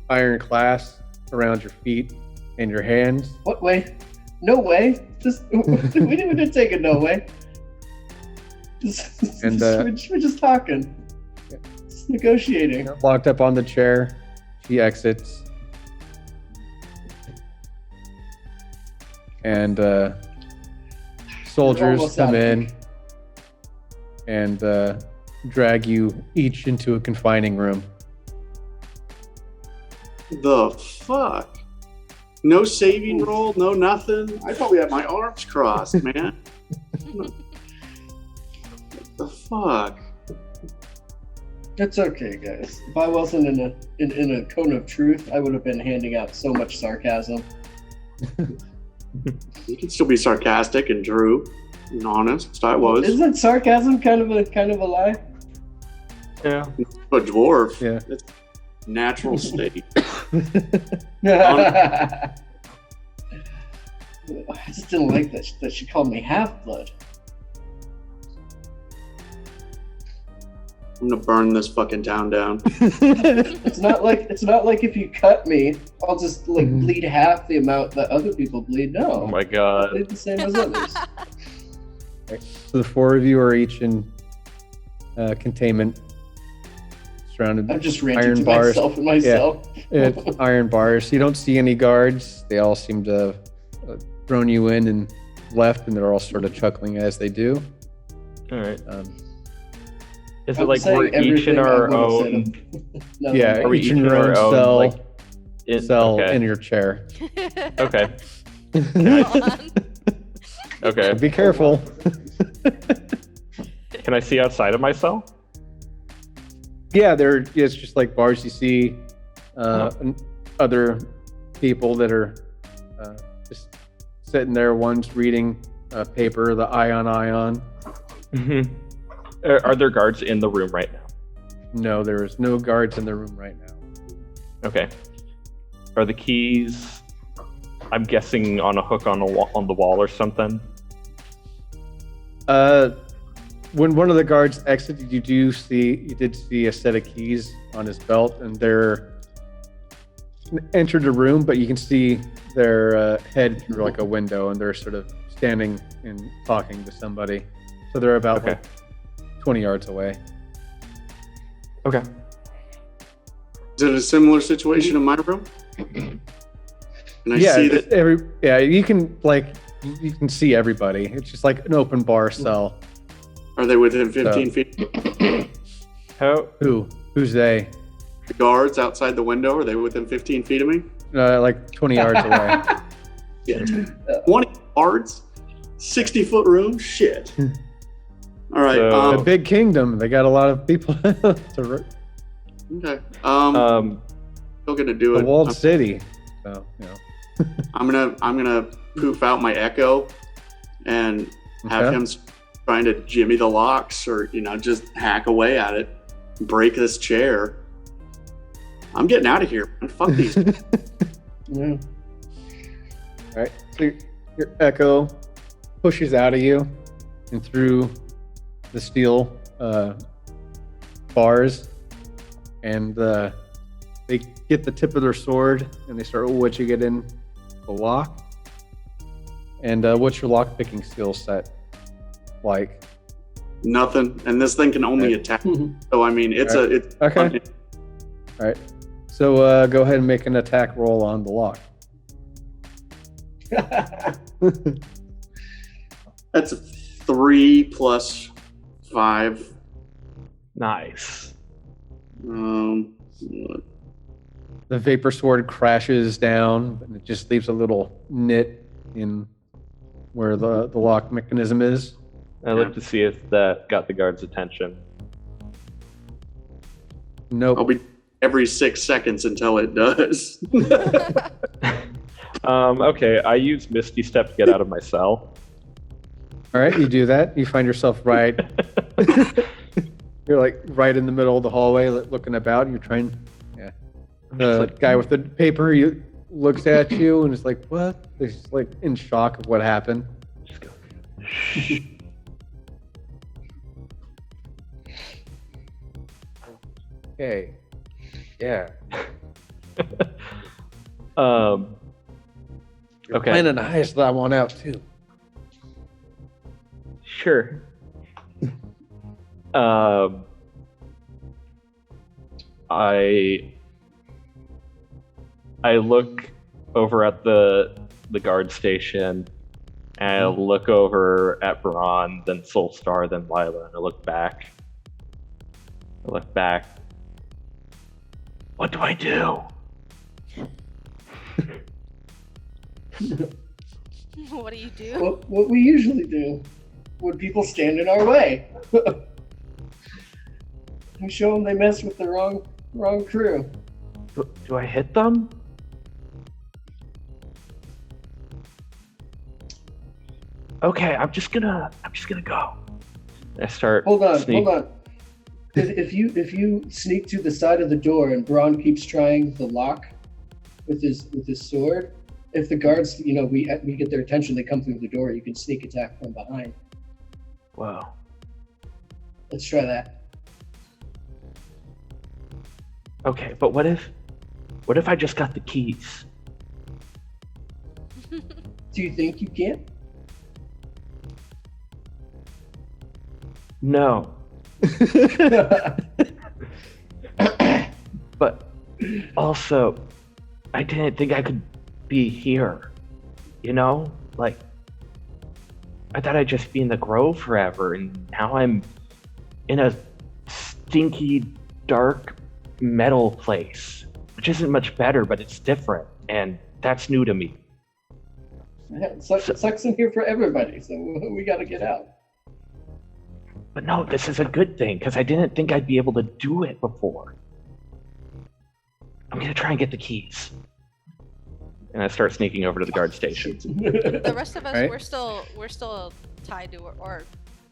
iron clasp around your feet and your hands. What way? No way. Just we didn't take it no way. We're just talking. Yeah. Just negotiating. Locked up on the chair. She exits. And soldiers almost come out of in and drag you each into a confining room. The fuck? No saving roll, no nothing. I probably had my arms crossed, man. What the fuck? It's okay, guys. If I wasn't in a cone of truth, I would have been handing out so much sarcasm. You can still be sarcastic and true and honest. I was. Isn't sarcasm kind of a lie? Yeah. A dwarf. Yeah. It's natural state. I just didn't like that she called me half-blood. I'm gonna burn this fucking town down. It's not like if you cut me, I'll just bleed half the amount that other people bleed. No. Oh my I god. bleed the same as others. So the four of you are each in containment, surrounded I'm just ranting iron to bars. myself and myself. It's iron bars. You don't see any guards. They all seem to have thrown you in and left, and they're all sort of chuckling as they do. All right. Is I'm it like saying we're each in everything I our would've own? said. No, Yeah, Are we each each in in your our own own cell, like cell okay. in your chair. Okay. Go on. Okay. Be careful. Can I see outside of my cell? Yeah, it's just like bars. You see other people that are just sitting there. One's reading a paper, the Ion. Mm-hmm. Are there guards in the room right now? No, there is no guards in the room right now. Okay. Are the keys, I'm guessing, on a hook on the wall or something? When one of the guards exited, you did see a set of keys on his belt, and they're entered the room, but you can see their head through like a window, and they're sort of standing and talking to somebody. So they're about Okay. like 20 yards away. Okay. Is it a similar situation in my room? Can I Yeah, see that? you can see everybody. It's just like an open bar cell. Are they within 15 feet? How? Who's they? The guards outside the window, are they within 15 feet of me? Like 20 yards away. Yeah. 20 yards? 60-foot room? Shit. All right. So- The big kingdom. They got a lot of people to Okay. Still gonna do the it. walled city. So, I'm gonna poof out my echo and have Okay. him trying to jimmy the locks or just hack away at it, break this chair. I'm getting out of here. Fuck these. Yeah. All right. So your echo pushes out of you and through the steel bars, and they get the tip of their sword and they start wedging it in the lock. And what's your lock picking skill set like? Nothing. And this thing can only Okay. attack. So I mean, it's Okay. All right. So go ahead and make an attack roll on the lock. That's a 3 plus 5. Nice. The vapor sword crashes down, and it just leaves a little nit in where the lock mechanism is. I'd like to see if that got the guard's attention. Nope. I'll be every 6 seconds until it does. Okay, I use Misty Step to get out of my cell. All right, you do that. You find yourself right. You're like right in the middle of the hallway, looking about. You're trying. Yeah. The guy with the paper looks at you and is like, "What?" They're just like in shock of what happened. Just go. Shh. Okay. Yeah. You're Okay. planning to heist that one out too. Sure. I look over at the guard station, and I look over at Braun, then Soulstar, then Lila, and I look back. What do I do? What do you do? What we usually do when people stand in our way. We show them they messed with the wrong crew. Do I hit them? Okay, I'm just gonna go. I start. Hold on. If you sneak to the side of the door and Braun keeps trying the lock with his sword, if the guards, we get their attention, they come through the door, you can sneak attack from behind. Wow. Let's try that. Okay, but what if I just got the keys? Do you think you can? No. But also, I didn't think I could be here. Like, I thought I'd just be in the Grove forever, and now I'm in a stinky, dark metal place, which isn't much better, but it's different, and that's new to me. Yeah, it sucks in here for everybody, so we gotta get out. But no, this is a good thing, because I didn't think I'd be able to do it before. I'm gonna try and get the keys. And I start sneaking over to the guard station. The rest of us, Right. we're still tied to or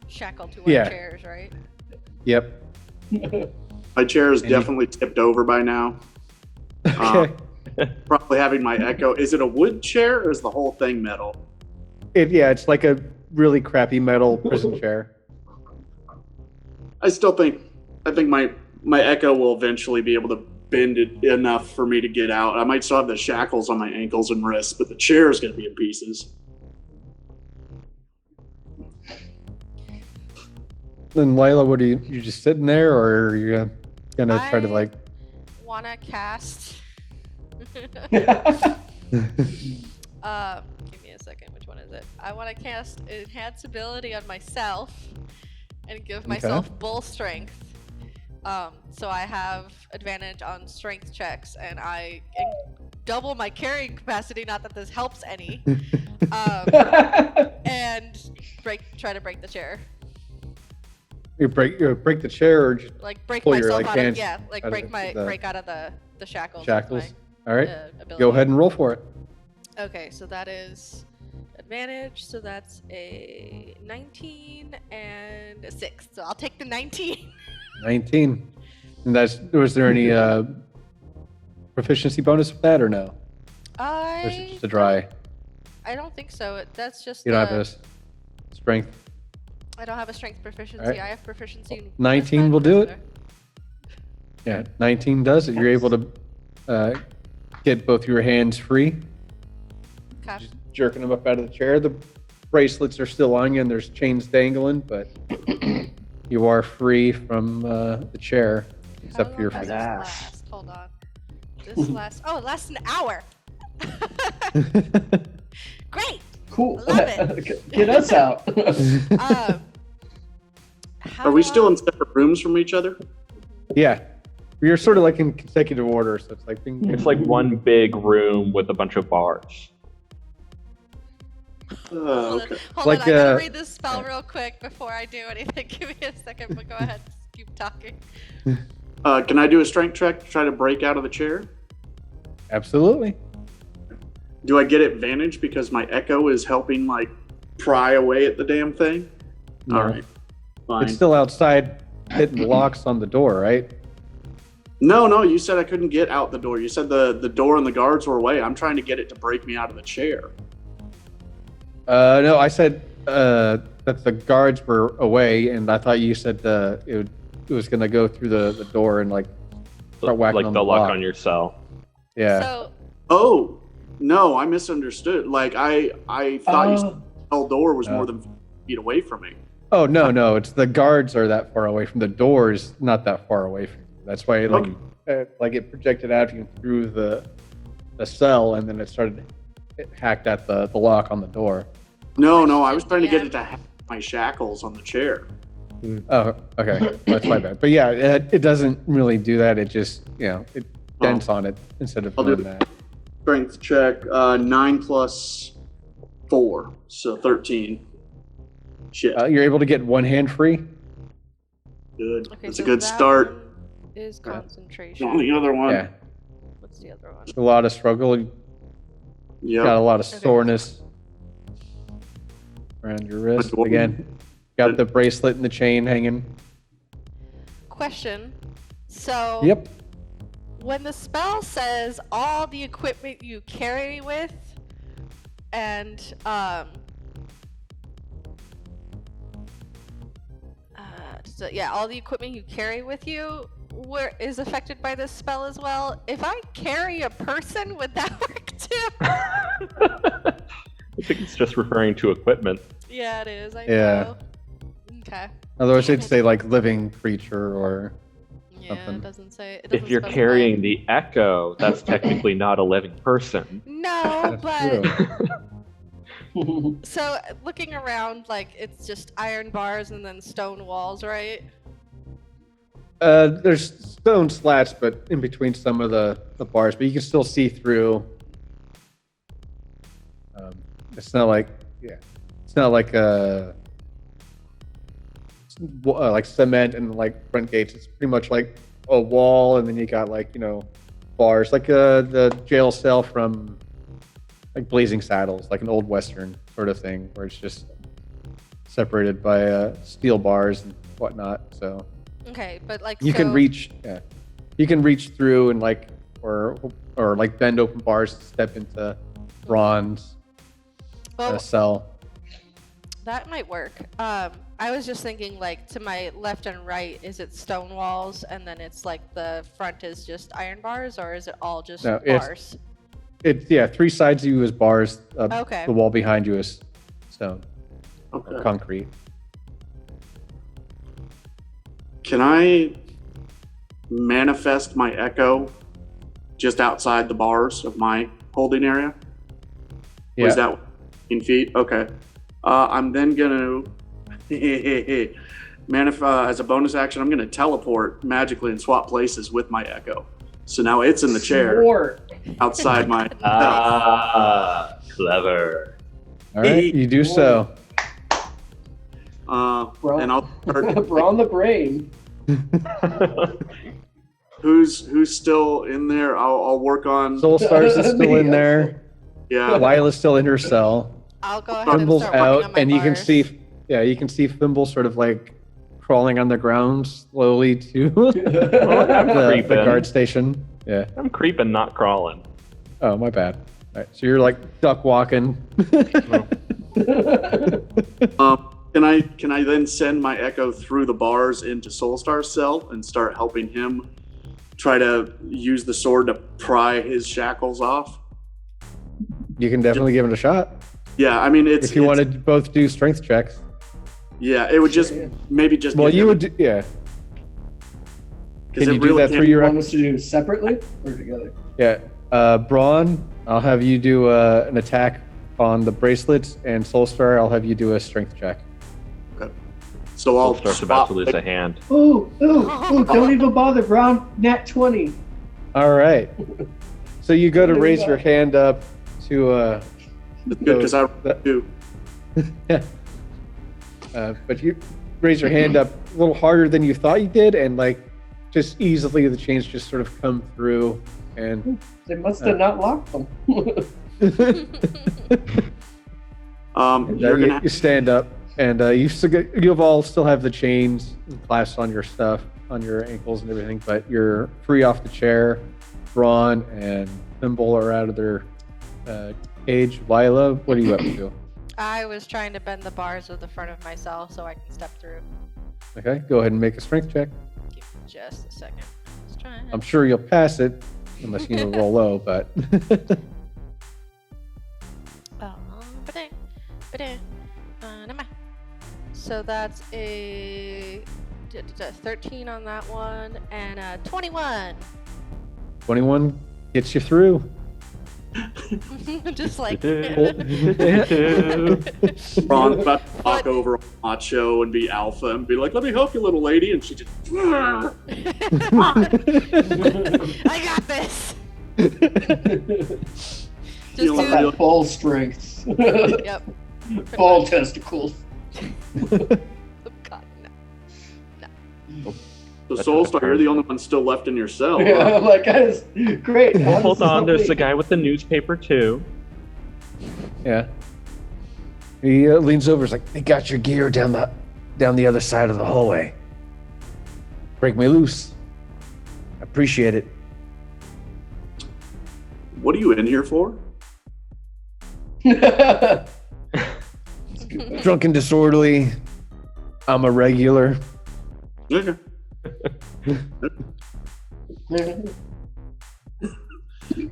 shackled to Yeah. our chairs, right? Yep. My chair is And you- definitely tipped over by now. Okay. Probably having my echo. Is it a wood chair or is the whole thing metal? It's like a really crappy metal prison chair. I think my echo will eventually be able to bend it enough for me to get out. I might still have the shackles on my ankles and wrists, but the chair is going to be in pieces. Then Lila, what are you just sitting there, or are you gonna try to like? Wanna cast? Give me a second. Which one is it? I want to cast enhance ability on myself and give myself bull strength. So I have advantage on strength checks, and I double my carrying capacity. Not that this helps any. And try to break the chair. You break the chair, or just Like break pull your, myself like, out of hands like out of break the- break out of the shackles. with shackles. my, All right, ability. go ahead and roll for it. Okay, so that is advantage. So that's a 19 and a 6. So I'll take the 19. 19. And was there any proficiency bonus with that or no? Or is it just a dry? I don't think so. That's just. You don't have a strength. I don't have a strength proficiency. Alright. I have proficiency in 19 wisdom will do it. and Yeah, 19 does it. You're able to get both your hands free. Okay. Just jerking them up out of the chair. The bracelets are still on you, and there's chains dangling, but you are free from the chair, except How for your long feet. does this last? Hold on. This lasts. Oh, it lasts an hour. Great. Cool. Love it. Get us out. How Are we still long- in separate rooms from each other? Yeah, you're sort of like in consecutive order, so it's like It's like one big room with a bunch of bars. Hold on, Okay. hold Like, on. I gotta read this spell real quick before I do anything. Give me a second, but go ahead. Keep talking. Can I do a strength check to try to break out of the chair? Absolutely. Do I get advantage because my echo is helping like pry away at the damn thing? No. All right, fine. It's still outside hitting locks on the door, right? No, you said I couldn't get out the door. You said the door and the guards were away. I'm trying to get it to break me out of the chair. No, I said that the guards were away, and I thought you said it was going to go through the door and like start whacking Like on the the lock lock. on your cell. Yeah. So Oh, no, I misunderstood. Like I thought you said the cell door was more than 50 feet away from me. Oh no, it's the guards are that far away from the doors, not that far away from you. That's why like it projected out you through the cell, and then it hacked at the lock on the door. No, I was trying to get it to hack my shackles on the chair. Oh, okay, that's my bad. But yeah, it doesn't really do that. It just it dents on it instead of I'll do doing that. Strength check, 9 plus 4, so 13. Shit, You're able to get one hand free. good. okay, That's so a good that start. one is concentration. On the other one, Yeah, What's the other one? a lot of struggle. You got a yeah. lot of Okay. soreness around your wrist. But- Again, got the bracelet and the chain hanging. Question. So Yep. when the spell says all the equipment you carry with, and so yeah, all the equipment you carry with you is affected by this spell as well. If I carry a person, would that work too? I think it's just referring to equipment. Yeah, it is. I Yeah. know. Okay. Otherwise, it'd say like living creature or. Yeah, Something. it doesn't say. It If doesn't you're specify. carrying the echo, that's technically not a living person. No, That's but true. so looking around, like it's just iron bars and then stone walls, right? There's stone slats, but in between some of the bars, but you can still see through. It's not like like cement and like front gates. It's pretty much like a wall, and then you got like bars, like the jail cell from like Blazing Saddles, like an old western sort of thing, where it's just separated by steel bars and whatnot. So. Okay, but like You can so- reach, you can reach through and like, or like bend open bars to step into bronze Well, cell. that might work. I was just thinking like to my left and right, is it stone walls and then it's like the front is just iron bars, or is it all just No, it's- bars? It's three sides of you is bars. Okay. The wall behind you is stone or Okay. concrete. Can I manifest my echo just outside the bars of my holding area? Yeah. Was that 15 feet? Okay. I'm then gonna as a bonus action, I'm gonna teleport magically and swap places with my echo. So now it's in the chair Sword. outside my. Ah, clever. All right, you do so. Bro. And I'll start. Brawn the brain. Who's still in there? I'll work on. Soul Stars is still in Me, there. Yeah. Lila's still in her cell. I'll go ahead and Fimble's start working on out, my and you can bars. see, you can see Fimble sort of like crawling on the ground slowly to I'm the creeping. guard station. Yeah. I'm creeping, not crawling. Oh, my bad. All right, so you're like duck walking. Can I then send my echo through the bars into Soulstar's cell and start helping him try to use the sword to pry his shackles off? You can definitely give it a shot. Yeah, I mean it's If you want to both do strength checks. Yeah, it would just Yeah. maybe just. Well, get you him, would, yeah. 'cause Can it you do really that can't- through You your? want us to do separately or together? Yeah. Braun, I'll have you do an attack on the bracelets, and Soulstar, I'll have you do a strength check. So I'll Starts about swap. to lose a hand. Ooh, don't even bother, Brown. Nat 20. All right. So you go to There we raise go. your hand up to It's good because I that- do. but you raise your hand up a little harder than you thought you did, and like just easily the chains just sort of come through, and They must have not locked them. You're gonna. You stand up, and you've all still have the chains and clasps on your stuff, on your ankles and everything, but you're free off the chair. Braun and Thimble are out of their cage. Lila, what are you up to? I was trying to bend the bars of the front of my cell so I can step through. Okay, go ahead and make a strength check. Give me just a second. Let's try. I'm sure you'll pass it, unless you roll low, but. So that's a 13 on that one and a 21. 21 gets you through. Just like Ron's about to walk over on Macho and be alpha and be like, "Let me help you, little lady," and she just. I got this. Just Feeling do That ball strength. Yep. Ball testicles. God, no. So Soulstar, you're the only one still left in your cell. Yeah, I'm like, guys, great. Well, hold on, there's the guy with the newspaper too. Yeah. He leans over. He's like, "They got your gear down the other side of the hallway. Break me loose. Appreciate it." What are you in here for? Drunk and disorderly. I'm a regular. Okay.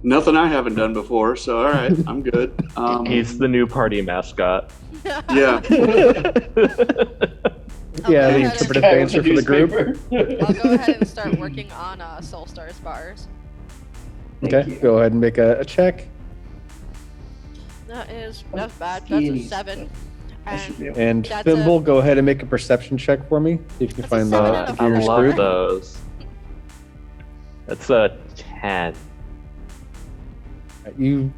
Nothing I haven't done before, so all right, I'm good. He's the new party mascot. Yeah. Yeah, the ahead interpretive Guy with dancer for the group. newspaper. I'll go ahead and start working on Soulstar's bars. Okay, you. go ahead and make a check. That's bad. That's Skinny a 7. I should be And able And That's Thimble, go ahead and make a perception check for me. See if you can That's a find 7 the and a I gear four. love screw. those. That's a 10. You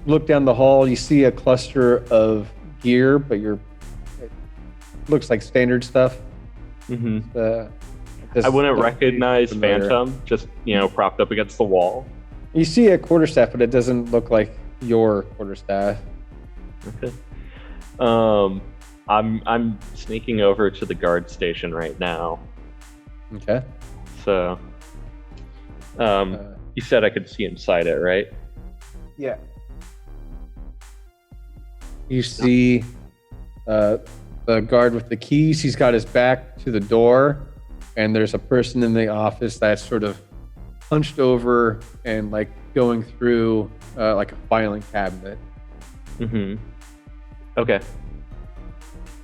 look down the hall, you see a cluster of gear, but it looks like standard stuff. Mm-hmm. This I wouldn't doesn't recognize seem familiar. Phantom, just, propped up against the wall. You see a quarterstaff, but it doesn't look like your quarterstaff. Okay. I'm sneaking over to the guard station right now. Okay. So, you said I could see inside it, right? Yeah. You see the guard with the keys. He's got his back to the door, and there's a person in the office that's sort of hunched over and like going through like a filing cabinet. Mm-hmm. Okay.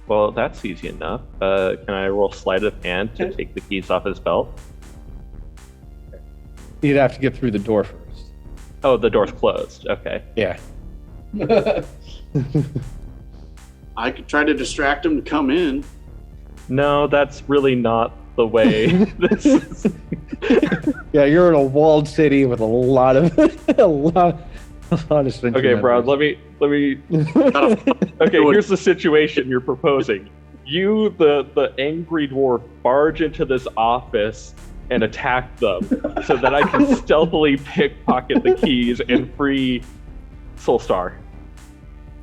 Well, that's easy enough. Can I roll sleight of hand to take the keys off his belt? You'd have to get through the door first. Oh, the door's closed. Okay. Yeah. I could try to distract him to come in. No, that's really not the way this is. Yeah, you're in a walled city with a lot of a lot of stringent Okay, Brad, members. let me Okay, here's the situation you're proposing. You, the angry dwarf, barge into this office and attack them so that I can stealthily pickpocket the keys and free Soulstar.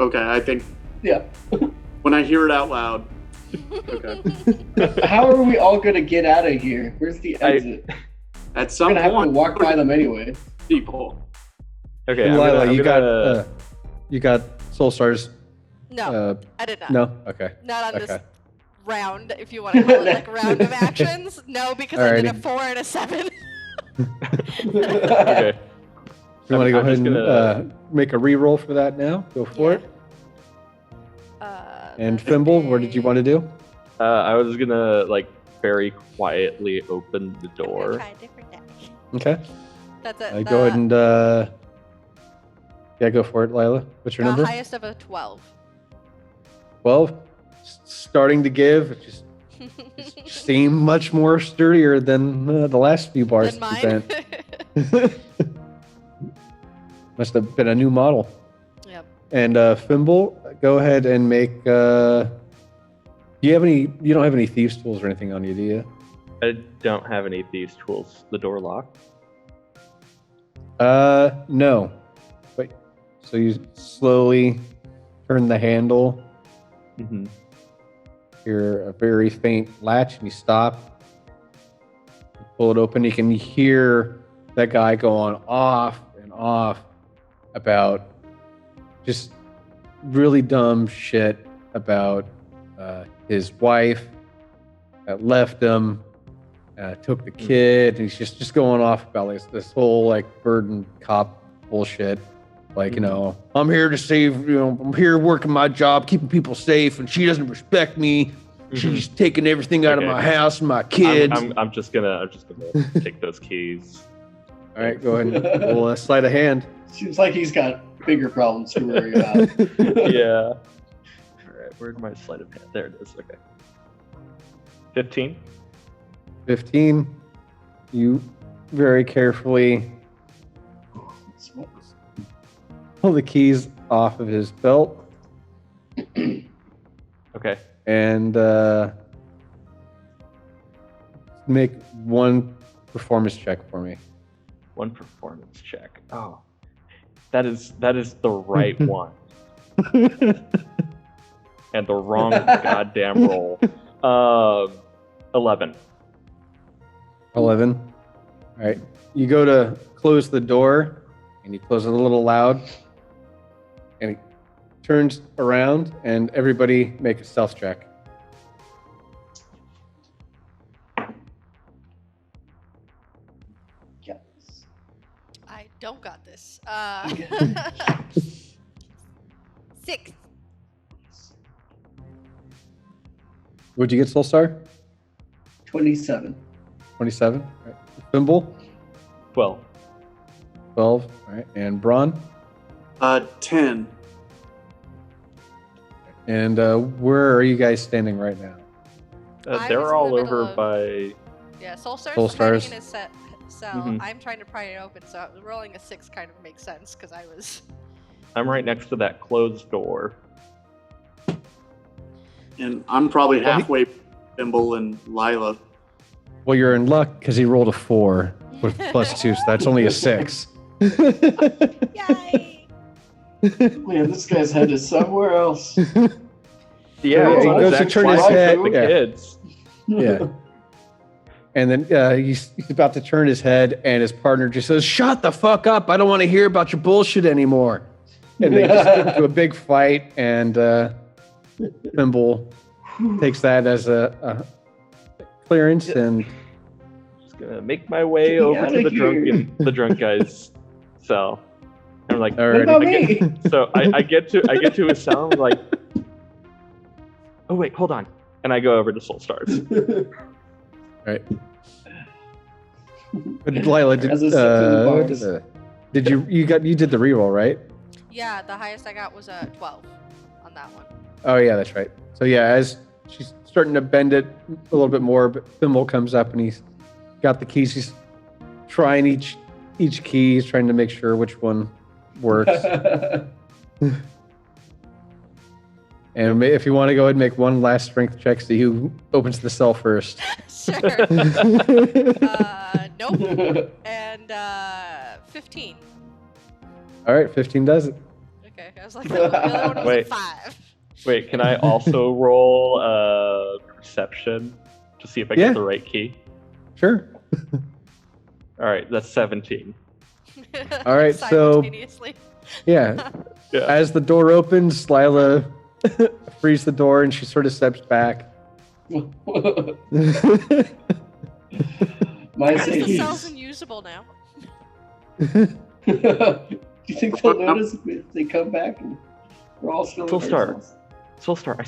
Okay, I think Yeah. when I hear it out loud. Okay. How are we all gonna get out of here? Where's the exit? At We're some gonna have to point, walk by them anyway. people. Okay, And I'm Lila, gonna, you got Soulstar's. No, I did not. No. Okay. Not on this Okay. round, if you want to call it like round of actions. No, because I did a Alrighty. 4 and a 7. okay. You want to go I'm ahead just and gonna- make a re-roll for that now? Go for it. And Fimble, what did you want to do? I was gonna very quietly open the door. Try a different deck. Okay. That's it. Go ahead and yeah, go for it, Lila. What's your number? Highest of a 12. 12. Starting to give. It just seem much more sturdier than the last few bars Than that you mine. bent. Must have been a new model. Yep. And Fimble, go ahead and make. You don't have any thieves tools or anything on you, do you? I don't have any of these tools. The door locked. No. Wait. So you slowly turn the handle. Mm-hmm. Hear a very faint latch, and you stop. You pull it open. You can hear that guy going off and off about just really dumb shit about his wife that left him, took the kid, and he's just going off about this whole like burden cop bullshit. Like, you know, I'm here to save, I'm here working my job, keeping people safe, and she doesn't respect me. She's taking everything out of my house and my kids. I'm just gonna take those keys. All right, go ahead and we'll slide a hand. Seems like he's got bigger problems to worry about. Yeah. All right, where'd my sleight of hand? There it is. Okay. 15. 15. You very carefully pull the keys off of his belt. Okay. And make one performance check for me. One performance check. Oh, that is the right one. And the wrong goddamn roll. 11. 11. All right. You go to close the door, and you close it a little loud, and it turns around, and everybody make a stealth check. Yes. I don't got this. 6. What'd you get, Soulstar? 27. 27. All right. Thimble? 12. 12. All right. And Braun? 10. And where are you guys standing right now? I was in They're the all middle over of- by. Yeah, Soulstar's Soulstar's. hiding in his cell. Mhm. I'm trying to pry it open, so rolling a 6 kind of makes sense because I was. I'm right next to that closed door. And I'm probably halfway Thimble and Lila. Well, you're in luck because he rolled a 4 with +2, so that's only a 6. Yay! Man, this guy's head is somewhere else. Yeah, he it's on goes to Zach's turn his side head, with the yeah. kids. Yeah. And then he's about to turn his head, and his partner just says, "Shut the fuck up! I don't want to hear about your bullshit anymore." And they just get into a big fight, and Thimble takes that as a clearance, and Just gonna make my way Get me over outta to here. the drunk guy's cell. And I'm like, What already. about I me? get, so I get to his cell. I'm like, oh wait, hold on, and I go over to Soulstar's. right. But Lila, As a second boss. did you did the reroll, right? Yeah, the highest I got was a 12 on that one. Oh yeah, that's right. So yeah, as she's starting to bend it a little bit more, but Thimble comes up and he's got the keys. He's trying each key. He's trying to make sure which one works. And if you want to go ahead and make one last strength check, see who opens the cell first. Sure. Nope. And 15. All right, 15 does it. Okay, I was like, the other one was Wait. a 5. Wait, can I also roll perception to see if I Yeah. get the right key? Sure. All right, that's 17. All right, so- Simultaneously. Yeah. Yeah. As the door opens, Lila frees the door and she sort of steps back. My The say cell's unusable now. Do you think they'll notice if they come back and we're all still Full in start. ourselves? Soulstar, I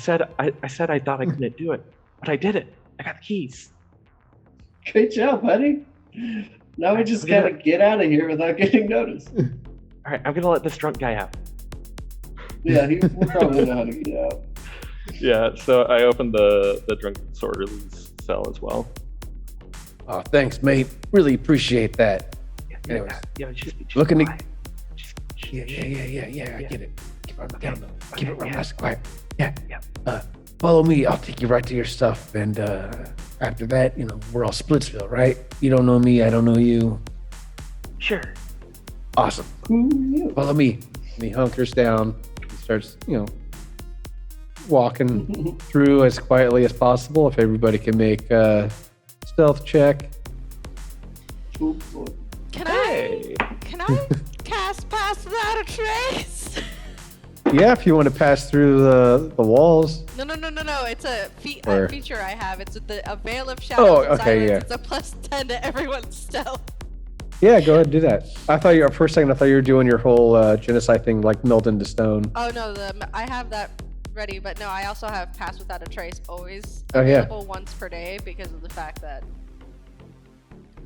said I thought I couldn't do it, but I did it. I got the keys. Great job, buddy. Now we just gotta get out of here without getting noticed. All right, I'm gonna let this drunk guy out. Yeah, we'll probably know how to get out. Yeah, so I opened the drunk disorderly's cell as well. Oh, thanks, mate. Really appreciate that. Anyways, Just looking to- quiet. Yeah. I get it. Keep it down low. Keep it real yeah. nice and quiet. Yeah. Yeah. Follow me. I'll take you right to your stuff. And after that, we're all Splitsville, right? You don't know me. I don't know you. Sure. Awesome. Who are you? Follow me. And he hunkers down. He starts, walking through as quietly as possible. If everybody can make a stealth check. Oh, boy. Can Hey. I cast Pass Without a Trace? Yeah, if you want to pass through the walls. No. It's a Or- feature I have. It's a Veil of Shadows Oh, and okay, Silence. yeah. It's a +10 to everyone's stealth. Yeah, go ahead and do that. I thought you for a second I thought you were doing your whole genocide thing like meld into stone. Oh no, I have that ready, but no, I also have Pass Without a Trace always Oh, yeah. available once per day because of the fact that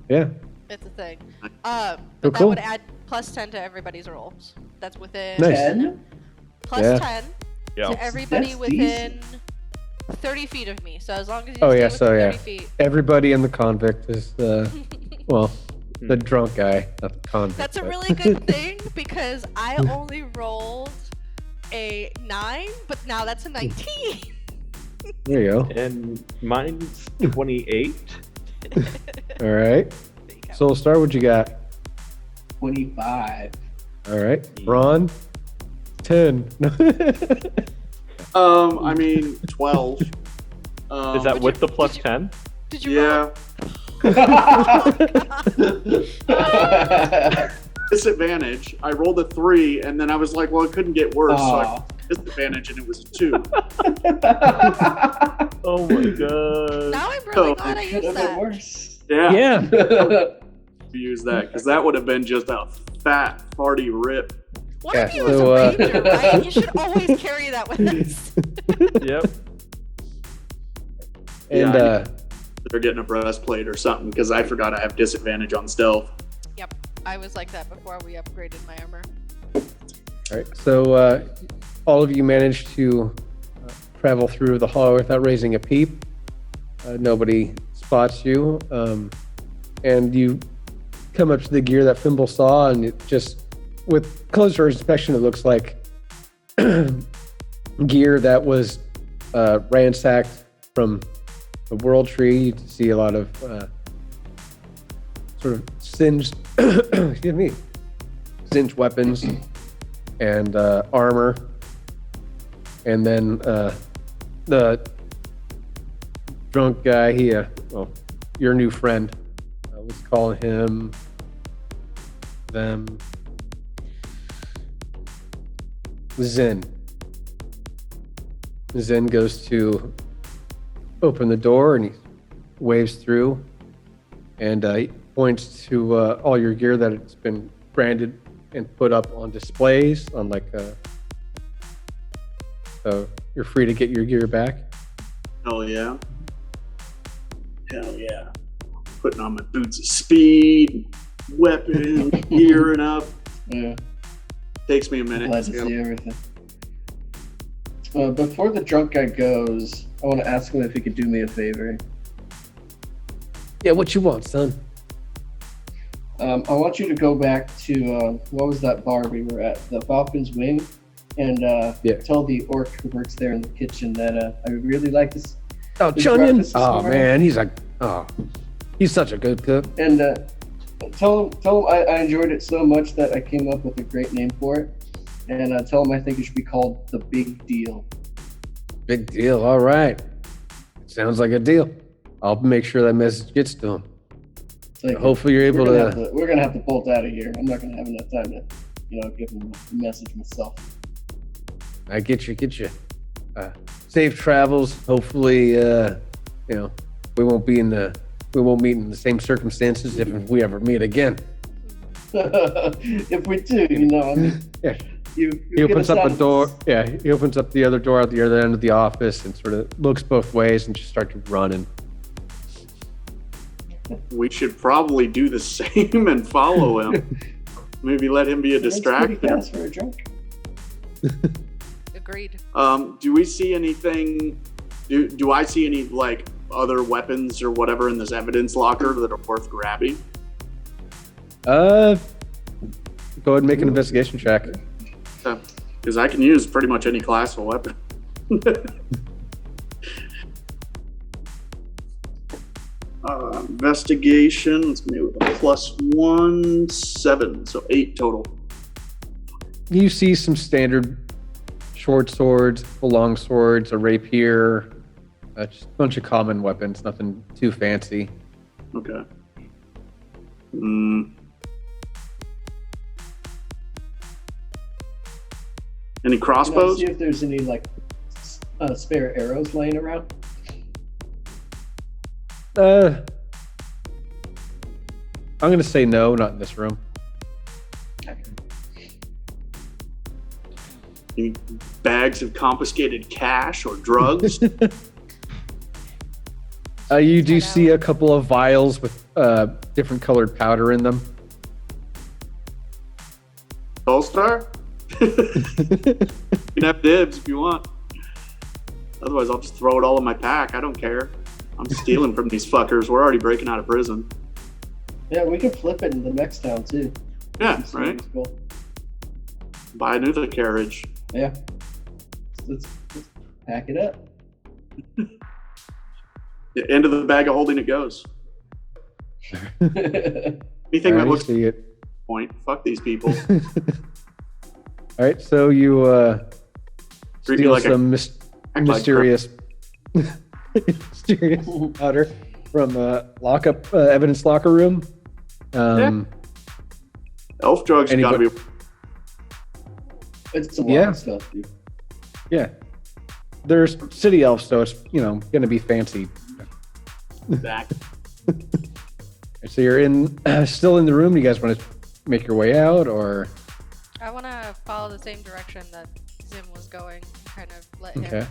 Yeah. it's a thing. Oh, But that cool. would add +10 to everybody's rolls. That's within Nice. 10? plus Yeah. 10 Yeah. to everybody That's within 30 feet of me. So as long as you Oh, stay yeah, within so, 30 yeah. feet. Everybody in the convict is well, the drunk guy, not the convict. That's a but- really good thing because I only rolled a 9, but now that's a 19. There you go. And mine's 28. All right. There you go. Soul Star, what you got? 25. All right. Ron, 10. I mean, 12. Is that with the plus did you- 10? Did you roll? Yeah. Disadvantage. I rolled a 3, and then I was like, well, it couldn't get worse. So I disadvantage, and it was a 2. Oh my god. Now I'm really Oh, glad I Could used have been that. worse. Yeah. Yeah. To use that, because that would have been just a fat, farty rip. One Yeah, of you so, is a ranger, right? You should always carry that with us. Yep. And Yeah, They're getting a breastplate or something, because I forgot I have disadvantage on stealth. Yep, I was like that before we upgraded my armor. all right. So all of you managed to travel through the hall without raising a peep. Nobody spots you. And you come up to the gear that Fimble saw, and it just, with closer inspection, it looks like gear that was ransacked from the World Tree. You can see a lot of sort of singed, excuse me, singed weapons and armor. And then the drunk guy, well, your new friend, let's call him Zen. Zen goes to open the door and he waves through and he points to all your gear that it's been branded and put up on displays on so you're free to get your gear back. Hell yeah. Hell yeah. Putting on my boots of speed, weapon, gearing up. Yeah, Takes me a minute. glad to Yep. see everything. Before the drunk guy goes, I want to ask him if he could do me a favor. Yeah, what you want, son? I want you to go back to what was that bar we were at? The Falcon's Wing, and Yeah. tell the orc who works there in the kitchen that I would really like this. Oh, His Chunyan? breakfast this Oh, morning. man, he's such a good cook. And tell him I enjoyed it so much that I came up with a great name for it. And tell him I think it should be called The Big Deal. Big deal. All right. Sounds like a deal. I'll make sure that message gets to him. It's like, Hopefully you're able we're gonna have to bolt out of here. I'm not gonna have enough time to, give him the message myself. I get you. Safe travels. Hopefully, we won't meet in the same circumstances if we ever meet again. If we do, I mean, Yeah. you He opens up a door. Yeah, he opens up the other door at the other end of the office and sort of looks both ways and just starts running. We should probably do the same and follow him. Maybe let him be a That's pretty distraction. fast for a drunk. Agreed. Do we see anything? Do I see any other weapons or whatever in this evidence locker that are worth grabbing? Go ahead and make an investigation check. Because I can use pretty much any class of weapon. Investigation. Let's make it with a +1, 7, so 8 total. You see some standard short swords, long swords, a rapier, just a bunch of common weapons, nothing too fancy. Okay. Any Can I crossbows? see if there's any like spare arrows laying around? I'm gonna say no, not in this room. Any bags of confiscated cash or drugs? You do see a couple of vials with different colored powder in them. All-Star? You can have dibs if you want. Otherwise, I'll just throw it all in my pack. I don't care. I'm stealing from these fuckers. We're already breaking out of prison. Yeah, we can flip it in the next town too. Yeah, right? Cool. Buy another carriage. Yeah. Let's pack it up. The end of the bag of holding it goes. Anything that looks see it. point. Fuck these people. All right, so you Treat me steal like some act like mysterious, mysterious powder from lockup evidence locker room. Elf drugs gotta be. It's a lot Yeah. of stuff, dude. Yeah, there's city elves, so it's gonna be fancy. Back. So you're still in the room. You guys want to make your way out, or I want to follow the same direction that Zim was going, kind of let okay? him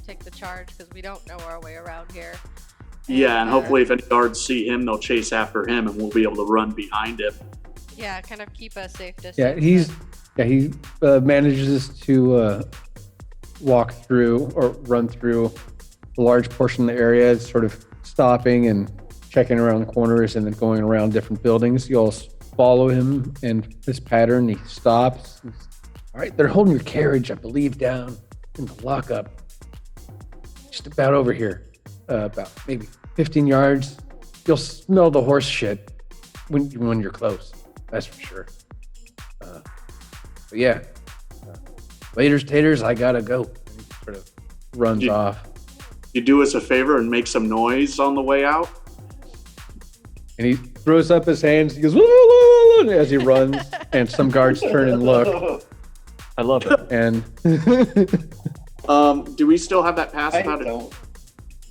take the charge because we don't know our way around here. Yeah, and hopefully if any guards see him, they'll chase after him and we'll be able to run behind him. Yeah, kind of keep a safe distance. He manages to walk through or run through a large portion of the area, sort of stopping and checking around the corners and then going around different buildings. You all follow him and his pattern. He stops. All right, they're holding your carriage, I believe, down in the lockup. Just about over here. About maybe 15 yards. You'll smell the horse shit when you're close. That's for sure. But yeah. Laters, taters, I gotta go. And he sort of runs off. You do us a favor and make some noise on the way out? And he throws up his hands. He goes, "Woo, woo, woo," as he runs. And some guards turn and look. I love it. And do we still have that pass? I About it? don't.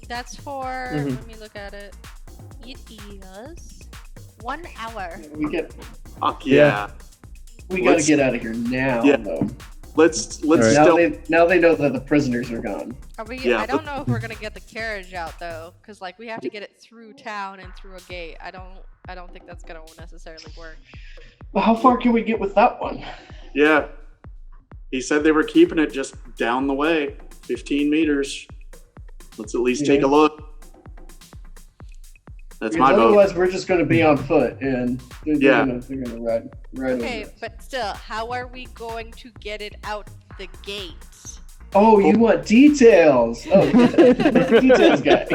That's for, let me look at it. It is 1 hour. Fuck yeah. We gotta get out of here now, Yeah. though. Let's right. still. Now they know that the prisoners are gone. Are we, Yeah, I don't know if we're gonna get the carriage out though, because like we have to get it through town and through a gate. I don't think that's gonna necessarily work. Well, how far can we get with that one? Yeah. He said they were keeping it just down the way, 15 meters. Let's at least take a look. That's my Because vote. otherwise, we're just going to be on foot, and they're Yeah. gonna ride Okay, over us. but still, how are we going to get it out the gate? Oh, you want details? Oh, details guy.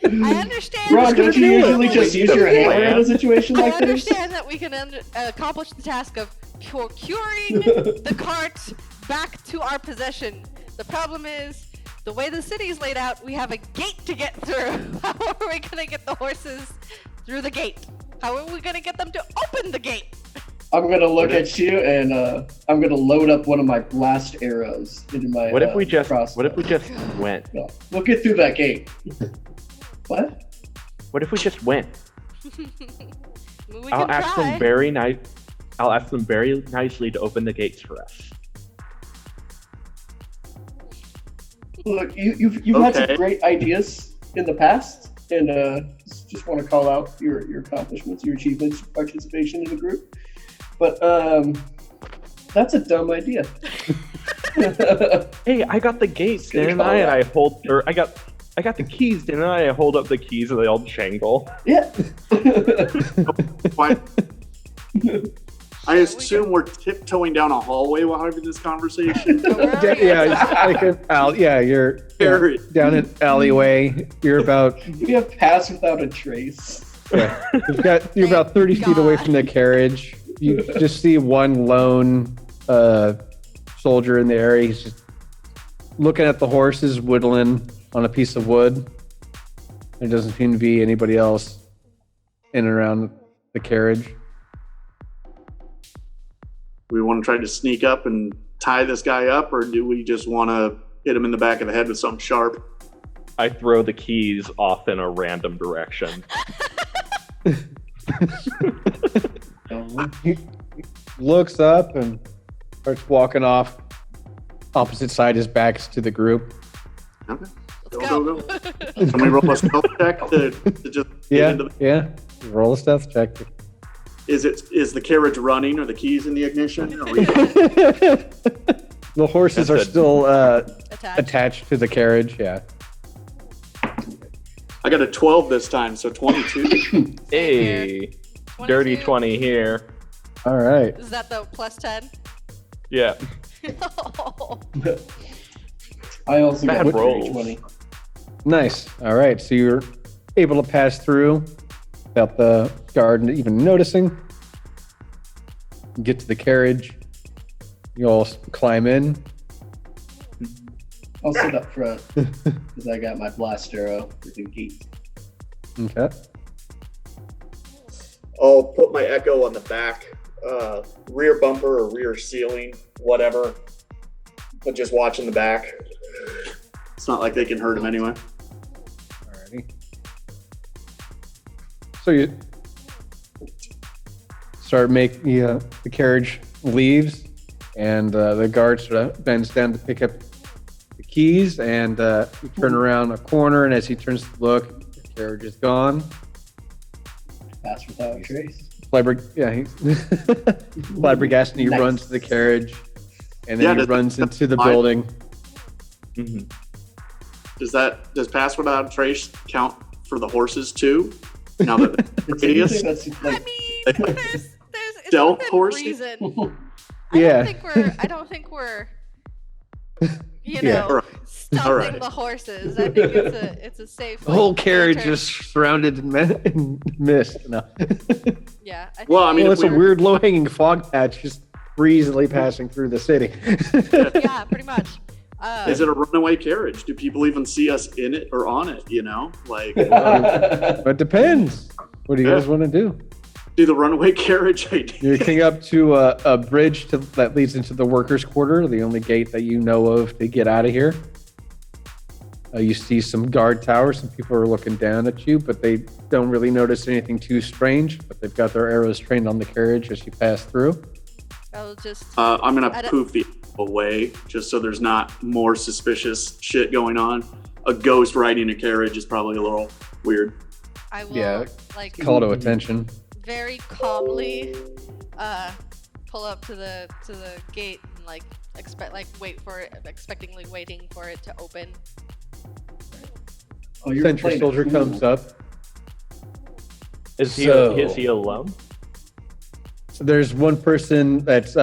I understand. Ron, don't you usually just use your hammer in a situation I like this? understand that we can accomplish the task of procuring the cart back to our possession. The problem is, the way the city is laid out, we have a gate to get through. How are we going to get the horses through the gate? How are we going to get them to open the gate? I'm gonna look at you, and I'm gonna load up one of my blast arrows into my. What if we just crossbow. went? No, we'll get through that gate. What? What if we just went? We I'll can ask try. them very nice. I'll ask them very nicely to open the gates for us. Look, you've had some great ideas in the past, and just want to call out your accomplishments, your achievements, participation in the group. But that's a dumb idea. Hey, I got the gates, didn't I? And I got the keys, didn't I? I hold up the keys and they all jangle. Yeah. Why? I assume we're tiptoeing down a hallway while having this conversation. You're down an alleyway. You're about We have pass without a trace. you're about 30 feet away from the carriage. You just see one lone sort soldier in the area. He's just looking at the horses, whittling on a piece of wood. There doesn't seem to be anybody else in and around the carriage. We want to try to sneak up and tie this guy up, or do we just want to hit him in the back of the head with something sharp? I throw the keys off in a random direction. He looks up and starts walking off opposite side. His back's to the group. Okay. Let's Go. Can we roll a stealth check to just get into the... Yeah. Roll a stealth check. Is the carriage running or the keys in the ignition? The horses are still Attached. attached to the carriage. Yeah. I got a 12 this time, so 22. Hey, dirty 20 here. All right. Is that the plus 10? Yeah. I also Bad got a rolls. 20. Nice. All right. So you're able to pass through without the guard even noticing. Get to the carriage. You all climb in. I'll sit up front because I got my blast arrow for the gate. Okay. I'll put my echo on the back, rear bumper or rear ceiling, whatever. But just watch in the back. It's not like they can hurt him anyway. Alrighty. So you start making the carriage leaves, and the guard sort of bends down to pick up the keys, and you turn around a corner, and as he turns to look, the carriage is gone. Pass without a trace. Flabbergasted, he Nice. runs to the carriage, and then he runs into the building. Mm-hmm. Does pass without a trace count for the horses too? Now that they're idiots? That's I like, mean, there's it's Stealth within horses? reason. Yeah. I don't think we're you Yeah. know, All right. stumping All right. the horses. I think it's a safe. The whole like, carriage filter. is surrounded in mist. No. Yeah. I think Well, I mean, Well, if it's a we- weird low-hanging fog patch just breezily passing through the city. yeah, pretty much. Is it a runaway carriage? Do people even see us in it or on it? You know, like, It depends. What do you guys want to do? do the runaway carriage idea? You're coming up to a bridge that leads into the workers' quarter, the only gate that you know of to get out of here. You see some guard towers. Some people are looking down at you, but they don't really notice anything too strange. But they've got their arrows trained on the carriage as you pass through. I'll just. I'm gonna I don't- poof the away just so there's not more suspicious shit going on. A ghost riding a carriage is probably a little weird. I will Yeah, like Call to attention. very calmly pull up to the gate and expectingly waiting for it to open. oh, you're Sentry playing soldier cool. comes up. Is he alone? So there's one person that's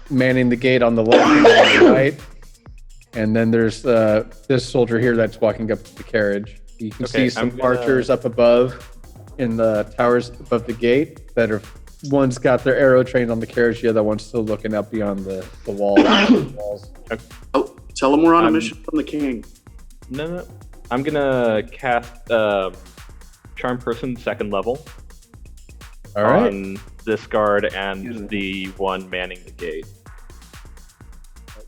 manning the gate on the left and on the right, and then there's this soldier here that's walking up to the carriage. You can Okay, see some I'm gonna- archers up above in the towers above the gate that are. One's got their arrow trained on the carriage, the other one's still looking up beyond the walls. Oh, tell them we're on a I'm- mission from the king. No. I'm gonna cast Charm Person 2nd level All right. on this guard and the one manning the gate.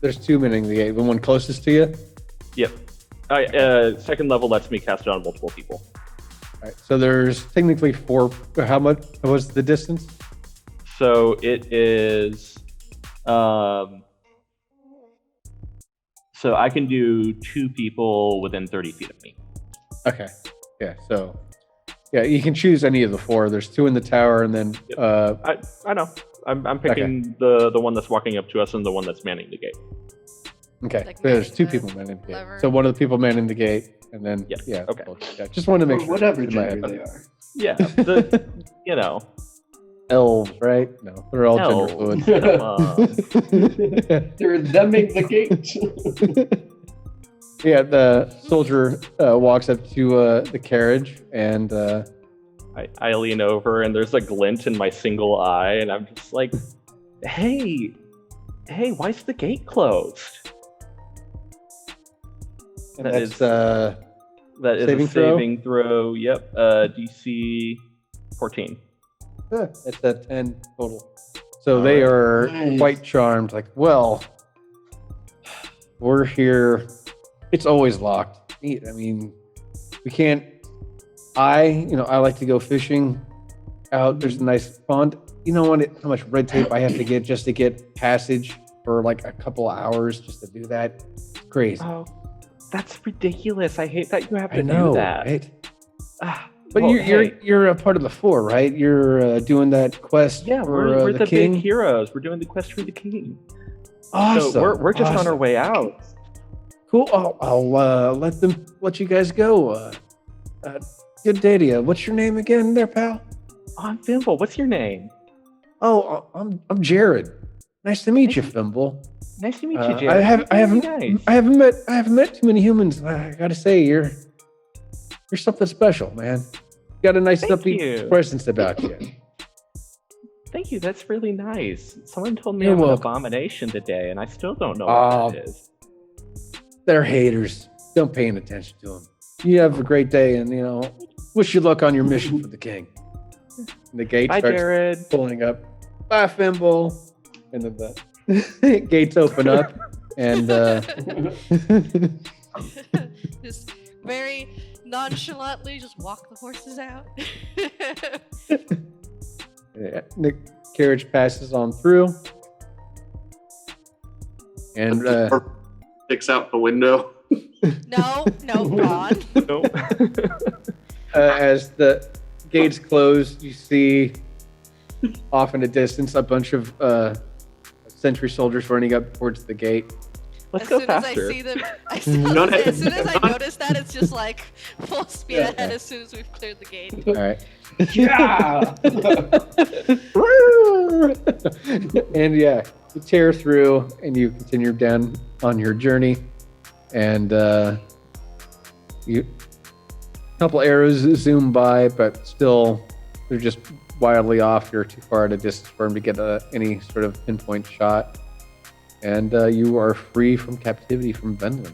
There's two manning the gate. The one closest to you. Yep. 2nd level lets me cast it on multiple people. All right. So there's technically four. How much was the distance? So it is. So I can do 2 people within 30 feet of me. Okay. Yeah. So, yeah, you can choose any of the 4. There's 2 in the tower, and then I know. I'm picking the one that's walking up to us and the one that's manning the gate. okay. Like There's manning 2 the people manning the lever. gate. So one of the people manning the gate, and then Yes, yeah. okay. Yeah. Just wanted to make Or sure. whatever in my gender head. they are. Yeah, you know. Elves, right? No, they're all Elves. gender Come on. fluid. They're theming the gate. Yeah, the soldier walks up to the carriage, and I lean over and there's a glint in my single eye and I'm just like, hey Hey, why is the gate closed? And That that's is- That is Saving a throw? saving throw. Yep. DC 14. it's a 10 total. So they are Nice. quite charmed. Like, well, we're here. It's always locked. I mean, we can't. I like to go fishing out. There's a nice pond. You know what? How much red tape I have to get just to get passage for like a couple of hours just to do that? It's crazy. Oh, that's ridiculous. I hate that you have to I know, do that. right? Ah, But well, you're a part of the four, right? You're doing that quest yeah, for we're the king. big heroes. We're doing the quest for the king. Awesome. So we're just on our awesome. way out. Cool. I'll let you guys go. Good day to you. What's your name again, there, pal? Oh, I'm Fimble. What's your name? Oh, I'm Jared. Nice to meet you, Fimble. Nice to meet you, Jared. I haven't Nice. I haven't met too many humans. I gotta say, you're something special, man. You got a nice Thank upbeat you. presence about you. Thank you. That's really nice. Someone told me You're I'm an welcome. abomination today, and I still don't know Oh. what that is. They're haters. Don't pay any attention to them. You have a great day, and wish you luck on your mission for the king. And the gate Bye, starts Jared. pulling up. Bye, Fimble. And then the gates open up, and Just very nonchalantly just walk the horses out. yeah, the carriage passes on through, and Or sticks out the window. No, Ron. No. as the gates close, you see off in the distance a bunch of sentry soldiers running up towards the gate. Let's As go soon faster. as I see them, Go ahead. as soon as I notice that, it's just like full speed Yeah. ahead as soon as we've cleared the gate. All right. Yeah. And yeah, you tear through and you continue down on your journey, and you a couple arrows zoom by, but still they're just wildly off. You're too far at a distance for them to get any sort of pinpoint shot, and you are free from captivity from Kvenland.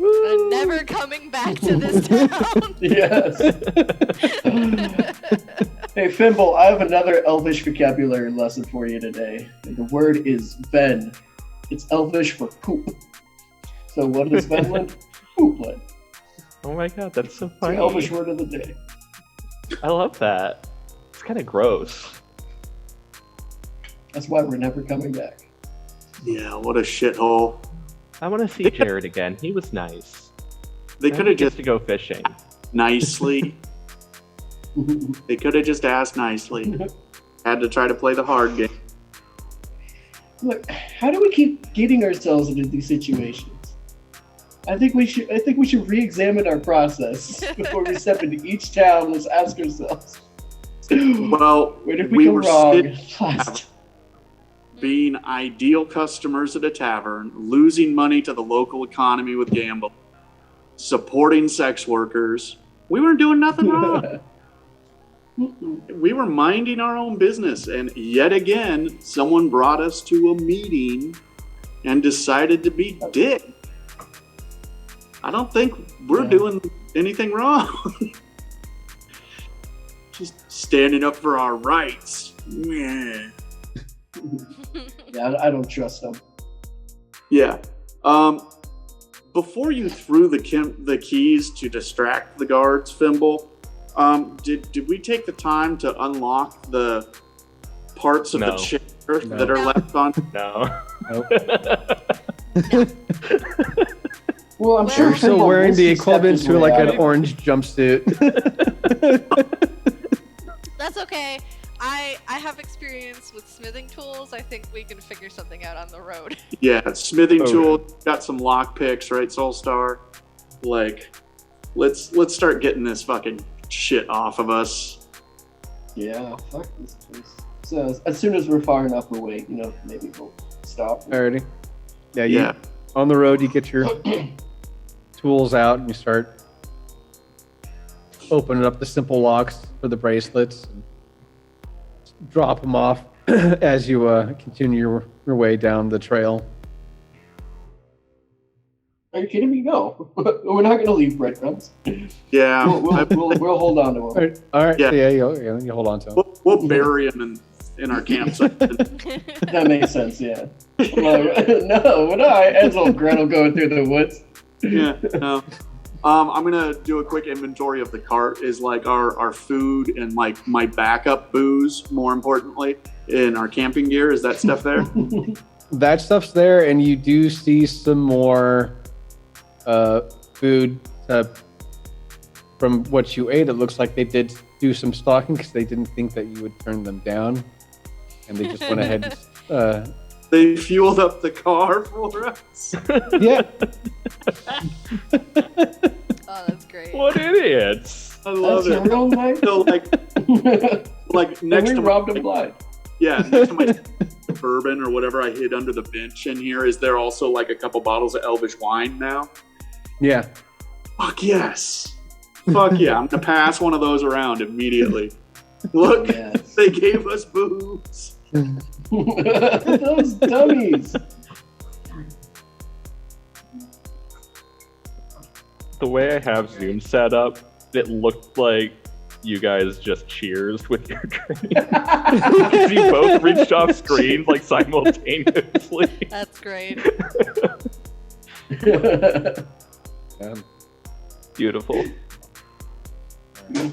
I'm never coming back to this town. Yes. Hey, Fimble, I have another Elvish vocabulary lesson for you today. And the word is Ven. It's Elvish for poop. So what is Kvenland? Poopland. Oh my god, that's so It's the funny. Elvish word of the day. I love that. It's kind of gross. That's why we're never coming back. Yeah, what a shithole. I want to see Jared again. He was nice. They could have just to go fishing. nicely. They could have just asked nicely. Had to try to play the hard game. Look, how do we keep getting ourselves into these situations? I think we should re-examine our process before we step into each town. Let's ask ourselves, Well, where did we we go were wrong sitting- last? being ideal customers at a tavern, losing money to the local economy with gambling, supporting sex workers. We weren't doing nothing wrong. We were minding our own business, and yet again, someone brought us to a meeting and decided to be dick. I don't think we're doing anything wrong. Just standing up for our rights. Yeah. Yeah, I don't trust them. Yeah. Before you threw the keys to distract the guards, Fimble, did we take the time to unlock the parts of No. the chair No. that are left on? No. Nope. Well, I'm Well- sure You're still Fimble wearing the misstepped equivalent his to way like out an of it. orange jumpsuit. That's okay. I have experience with smithing tools. I think we can figure something out on the road. Yeah, smithing Oh. tool. Got some lock picks, right, Soulstar? Like, let's start getting this fucking shit off of us. Yeah, fuck this place. So as soon as we're far enough away, maybe we'll stop. Alrighty. Yeah, Yeah. on the road, you get your tools out and you start opening up the simple locks for the bracelets. And drop them off as you continue your your way down the trail. Are you kidding me? No. We're not going to leave breadcrumbs. Yeah. We'll hold on to them. All right. Yeah. So yeah, you hold on to them. We'll bury them in our campsite. That makes sense, yeah. No, Ansel and Gretel going through the woods. Yeah. No. I'm gonna do a quick inventory of the cart. Is like our food and like my backup booze, more importantly, in our camping gear. Is that stuff there? That stuff's there, and you do see some more food from what you ate. It looks like they did do some stocking because they didn't think that you would turn them down, and they just went ahead. They fueled up the car for us. Yeah. Oh, that's great. What idiots! I love That's it. real nice. So like next we to robbed him blind. yeah, next to my bourbon or whatever I hid under the bench in here, is there also like a couple bottles of Elvish wine now? Yeah. Fuck yes. Fuck yeah. I'm gonna pass one of those around immediately. Look, Yes. they gave us booze. Those dummies. The way I have Zoom set up, it looked like you guys just cheers with your drink. Because you both reached off screens like simultaneously. That's great. Beautiful.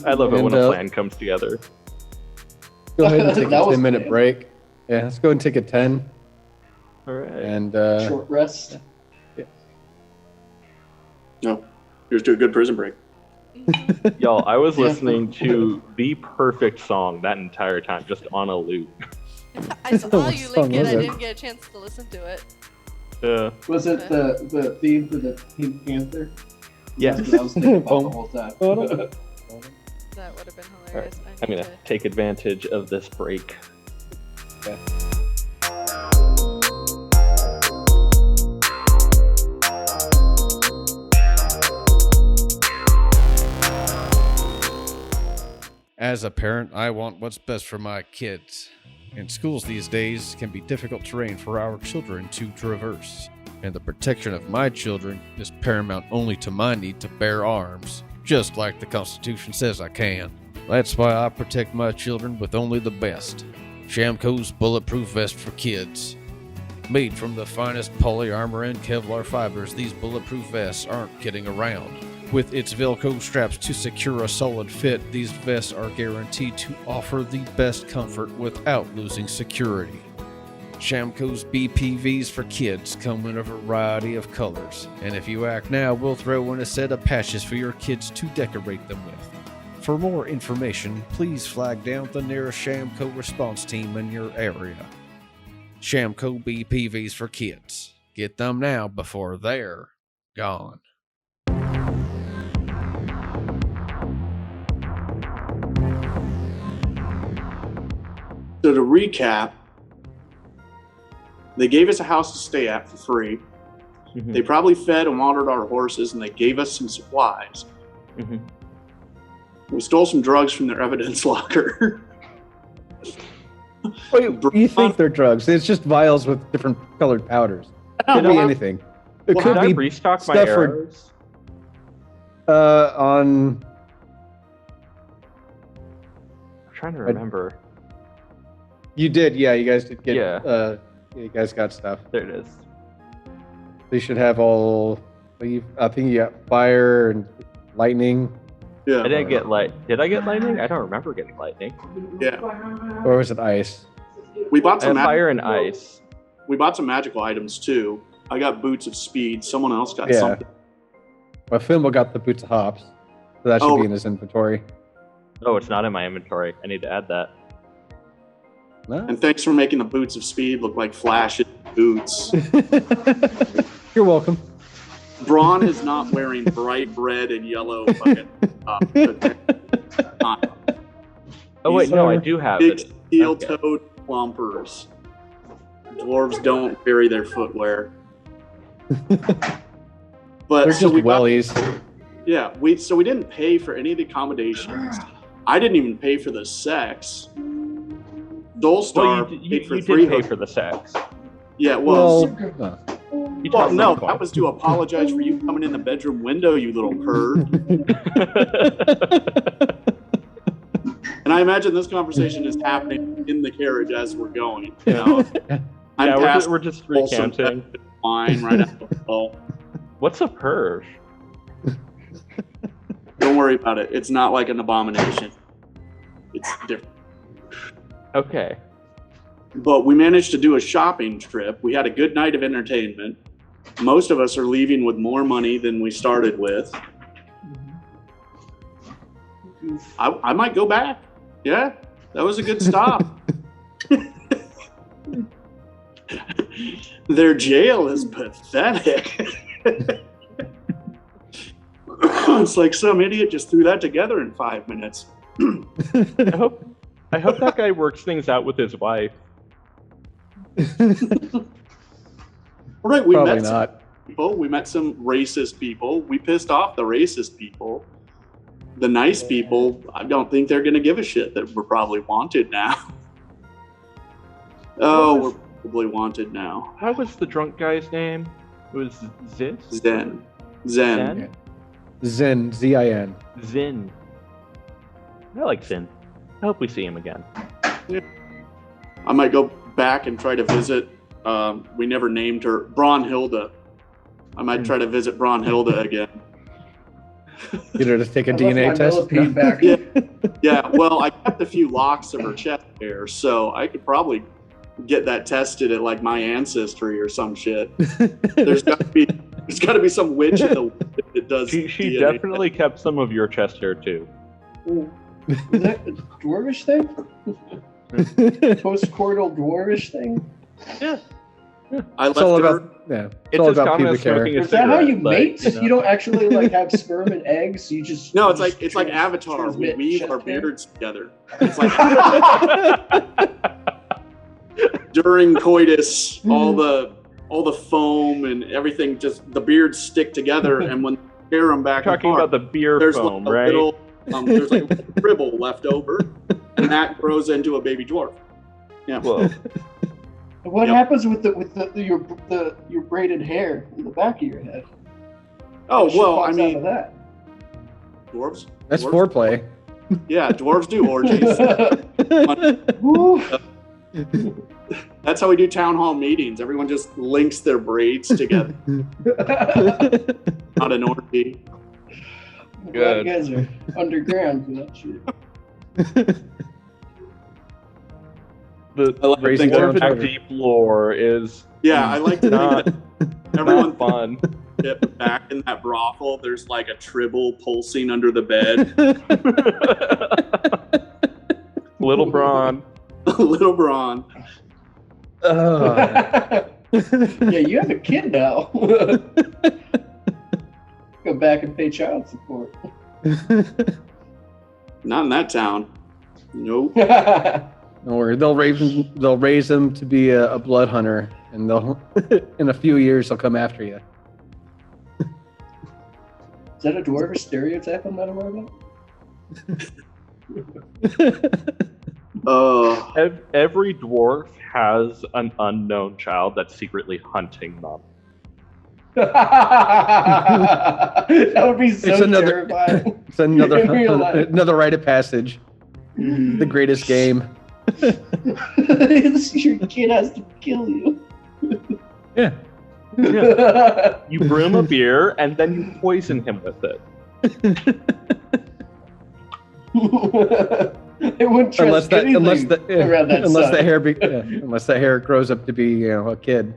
I love it when a plan comes together. Go ahead and take a That was 10-minute good. break. Yeah, let's go and take a 10. All right. And Short rest. No. Here's to a good prison break. Y'all, I was Yeah. listening to the perfect song that entire time, just on a loop. I saw What you song link it. was I it? didn't get a chance to listen to it. Was it the theme for the Pink Panther? Yeah. That's what I was thinking about the whole time. That would have been hilarious. I'm need gonna take advantage of this break. As a parent, I want what's best for my kids. And schools these days can be difficult terrain for our children to traverse. And the protection of my children is paramount only to my need to bear arms, just like the Constitution says I can. That's why I protect my children with only the best. Shamco's Bulletproof Vest for Kids. Made from the finest poly armor and Kevlar fibers, these bulletproof vests aren't kidding around. With its Velcro straps to secure a solid fit, these vests are guaranteed to offer the best comfort without losing security. Shamco's BPVs for Kids come in a variety of colors, and if you act now, we'll throw in a set of patches for your kids to decorate them with. For more information, please flag down the nearest Shamco response team in your area. Shamco BPVs for Kids. Get them now before they're gone. So to recap, they gave us a house to stay at for free. Mhm. They probably fed and watered our horses, and they gave us some supplies. Mhm. We stole some drugs from their evidence locker. Wait, you think they're drugs? It's just vials with different colored powders. It could be anything. It Well, could Did I be restock my stuff for- arrows? on. I'm trying to remember. You did, yeah. You guys did get. Yeah. You guys got stuff. There it is. They should have all. I think you got fire and lightning, Yeah. I didn't get Did I get lightning? I don't remember getting lightning. Yeah. or was it ice? We bought I have some fire and ice. we bought some magical items too. I got boots of speed. Someone else got Yeah. something. Well, Fimble got the boots of hops, so that should Oh. be in his inventory. Oh, it's not in my inventory. I need to add that. No? And thanks for making the boots of speed look like Flash's boots. You're welcome. Braun is not wearing bright red and yellow fucking Oh wait, These no, I are do have big it. steel-toed clumpers. Dwarves don't carry their footwear. But They're so just we got- wellies. yeah, we didn't pay for any of the accommodations. I didn't even pay for the sex. Dolstar Well, you paid for did three. pay for the sex. Yeah, Well, well, no, that was to apologize for you coming in the bedroom window, you little perv. And I imagine this conversation is happening in the carriage as we're going. You know, We're just recanting. Wine right after all. What's a perv? Don't worry about it. It's not like an abomination. It's different. Okay. But we managed to do a shopping trip. We had a good night of entertainment. Most of us are leaving with more money than we started with. I might go back. Yeah, that was a good stop. Their jail is pathetic. It's like some idiot just threw that together in 5 minutes. I hope that guy works things out with his wife. All right, we Probably met not. some people. We met some racist people. We pissed off the racist people. The nice people, I don't think they're going to give a shit that we're probably wanted now. Oh, we're probably wanted now. How was the drunk guy's name? It was Ziz? Zen. Zen? Zin, Z-I-N. Zin. I like Zin. I hope we see him again. I might go back and try to visit. We never named her Braunhilde. I might try to visit Braunhilde again. Get her to take a I left DNA my test. millipede back. Yeah, well, I kept a few locks of her chest hair, so I could probably get that tested at like my ancestry or some shit. There's got to be some witch in the world that does. She DNA. definitely kept some of your chest hair too. Is that a dwarvish thing? Post-coital dwarvish thing? Yeah. I It's all left her. about it's It's all as about common as pubic hair. smoking a Is that how you cigarette, mate? like, You don't actually like have sperm and eggs. You just No, you it's like Avatar. We transmit weave chest our hair? beards together. It's like during coitus, all the foam and everything, just the beards stick together, and when you tear them back Talking apart, about the beer there's foam, like a right? little, there's like a little dribble left over, and that grows into a baby dwarf. Yeah. Whoa. What Yep. happens with your braided hair in the back of your head? Oh What shit well, I pops out of mean, that. dwarves. That's dwarves- foreplay. Yeah, dwarves do orgies. Woo. That's how we do town hall meetings. Everyone just links their braids together. Not an orgy. I'm glad Good. you guys are underground for that shit. The Crazy dwarven town deep lore is Yeah, I like to not, think that everyone not fun. that back in that brothel, there's like a tribble pulsing under the bed. Little Braun. Little Braun. Oh. Yeah, you have a kid now. Go back and pay child support. Not in that town. Nope. Don't worry, they'll raise him to be a blood hunter, and they'll in a few years they'll come after you. Is that a dwarvish stereotype I'm not aware of? Every dwarf has an unknown child that's secretly hunting them. That would be so It's another- terrifying. It's another In real life. another rite of passage. The greatest game. Your kid has to kill you. Yeah. Yeah. You brew him a beer and then you poison him with it. They wouldn't trust anything around that unless sun. that hair unless that hair grows up to be a kid.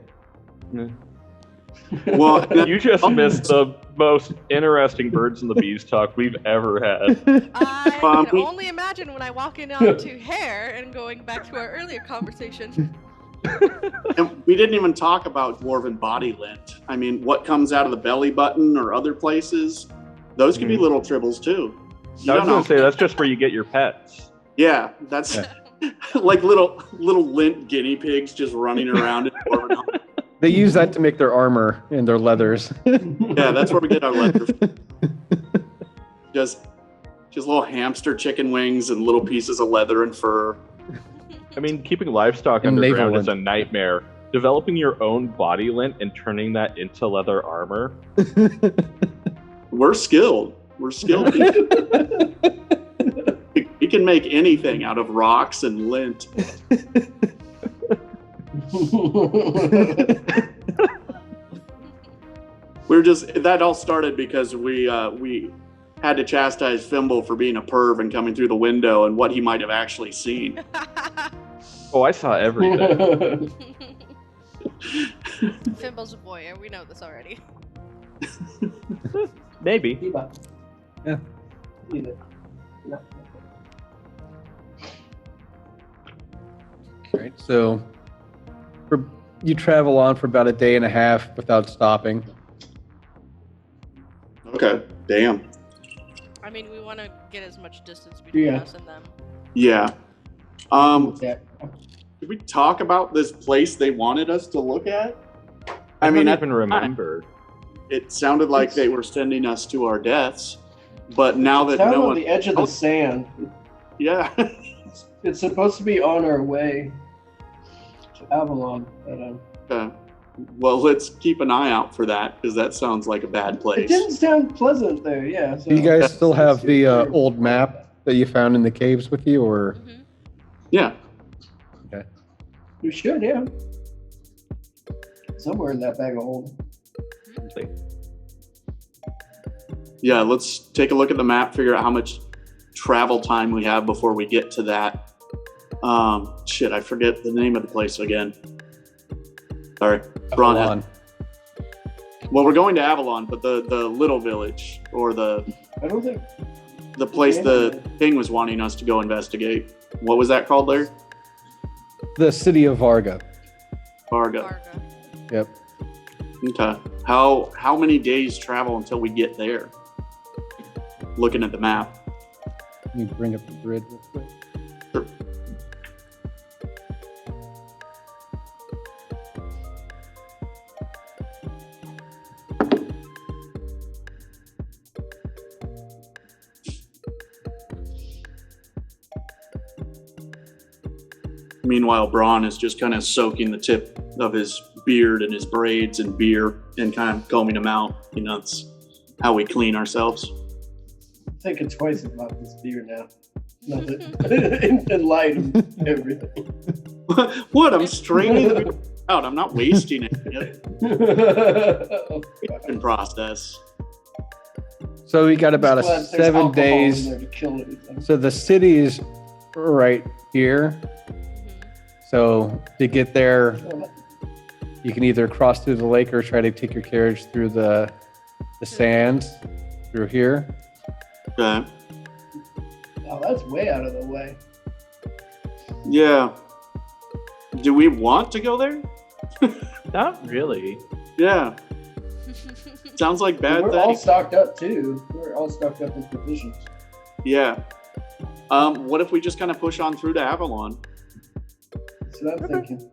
Well, You just missed the most interesting birds and the bees talk we've ever had. I can only imagine when I walk in onto hair and going back to our earlier conversation. and we didn't even talk about dwarven body lint. I mean, what comes out of the belly button or other places, those can be little tribbles too. You I was don't know. going to say, that's just where you get your pets. Yeah, that's like little lint guinea pigs just running around in dwarven home. They use that to make their armor and their leathers. Yeah, that's where we get our leather. Just little hamster chicken wings and little pieces of leather and fur. I mean, keeping livestock And underground naval is a nightmare. developing your own body lint and turning that into leather armor. We're skilled. We're skilled. We can make anything out of rocks and lint. That all started because we had to chastise Fimble for being a perv and coming through the window and what he might have actually seen. Oh, I saw everything. Fimble's a boy, and we know this already. Maybe. Yeah. Leave it. Yeah. Right. So you travel on for about a day and a half without stopping. Okay, damn. I mean, we want to get as much distance between Yeah. us and them. Yeah. Yeah. Did we talk about this place they wanted us to look at? I mean, don't even remember. It sounded like they were sending us to our deaths, but now that Down no on one, the edge of the sand. yeah, It's supposed to be on our way to Avalon, but well, let's keep an eye out for that because that sounds like a bad it place. didn't sound pleasant there. Yeah. So Do you guys still have the old map that you found in the caves with you, or? Mm-hmm. Yeah, We should, yeah. Somewhere in that bag of holding. yeah. Let's take a look at the map, figure out how much travel time we have before we get to that. Shit, I forget the name of the place again. Sorry, Braun has- Avalon. Well, we're going to Avalon, but the little village or the I don't think. place the king was wanting us to go investigate. What was that called there? The city of Varga. Varga. Varga. Yep. Okay. How many days travel until we get there? Looking at the map. Let me bring up the grid real quick. Sure. Meanwhile, Braun is just kind of soaking the tip of his beard and his braids in beer and kind of combing them out. You know, it's how we clean ourselves. I'm thinking twice about this beer now. In light of everything. What? I'm straining it out. I'm not wasting it. In process. So we got about Glad a there's 7 alcohol days. in there to kill anything. So the city is right here. So to get there, you can either cross through the lake or try to take your carriage through the sands through here. Okay. Oh, that's way out of the way. Yeah. Do we want to go there? Not really. Yeah. Sounds like bad We're all thing. stocked up too. We're all stocked up in provisions. Yeah. What if we just kind of push on through to Avalon? That's what I'm thinking.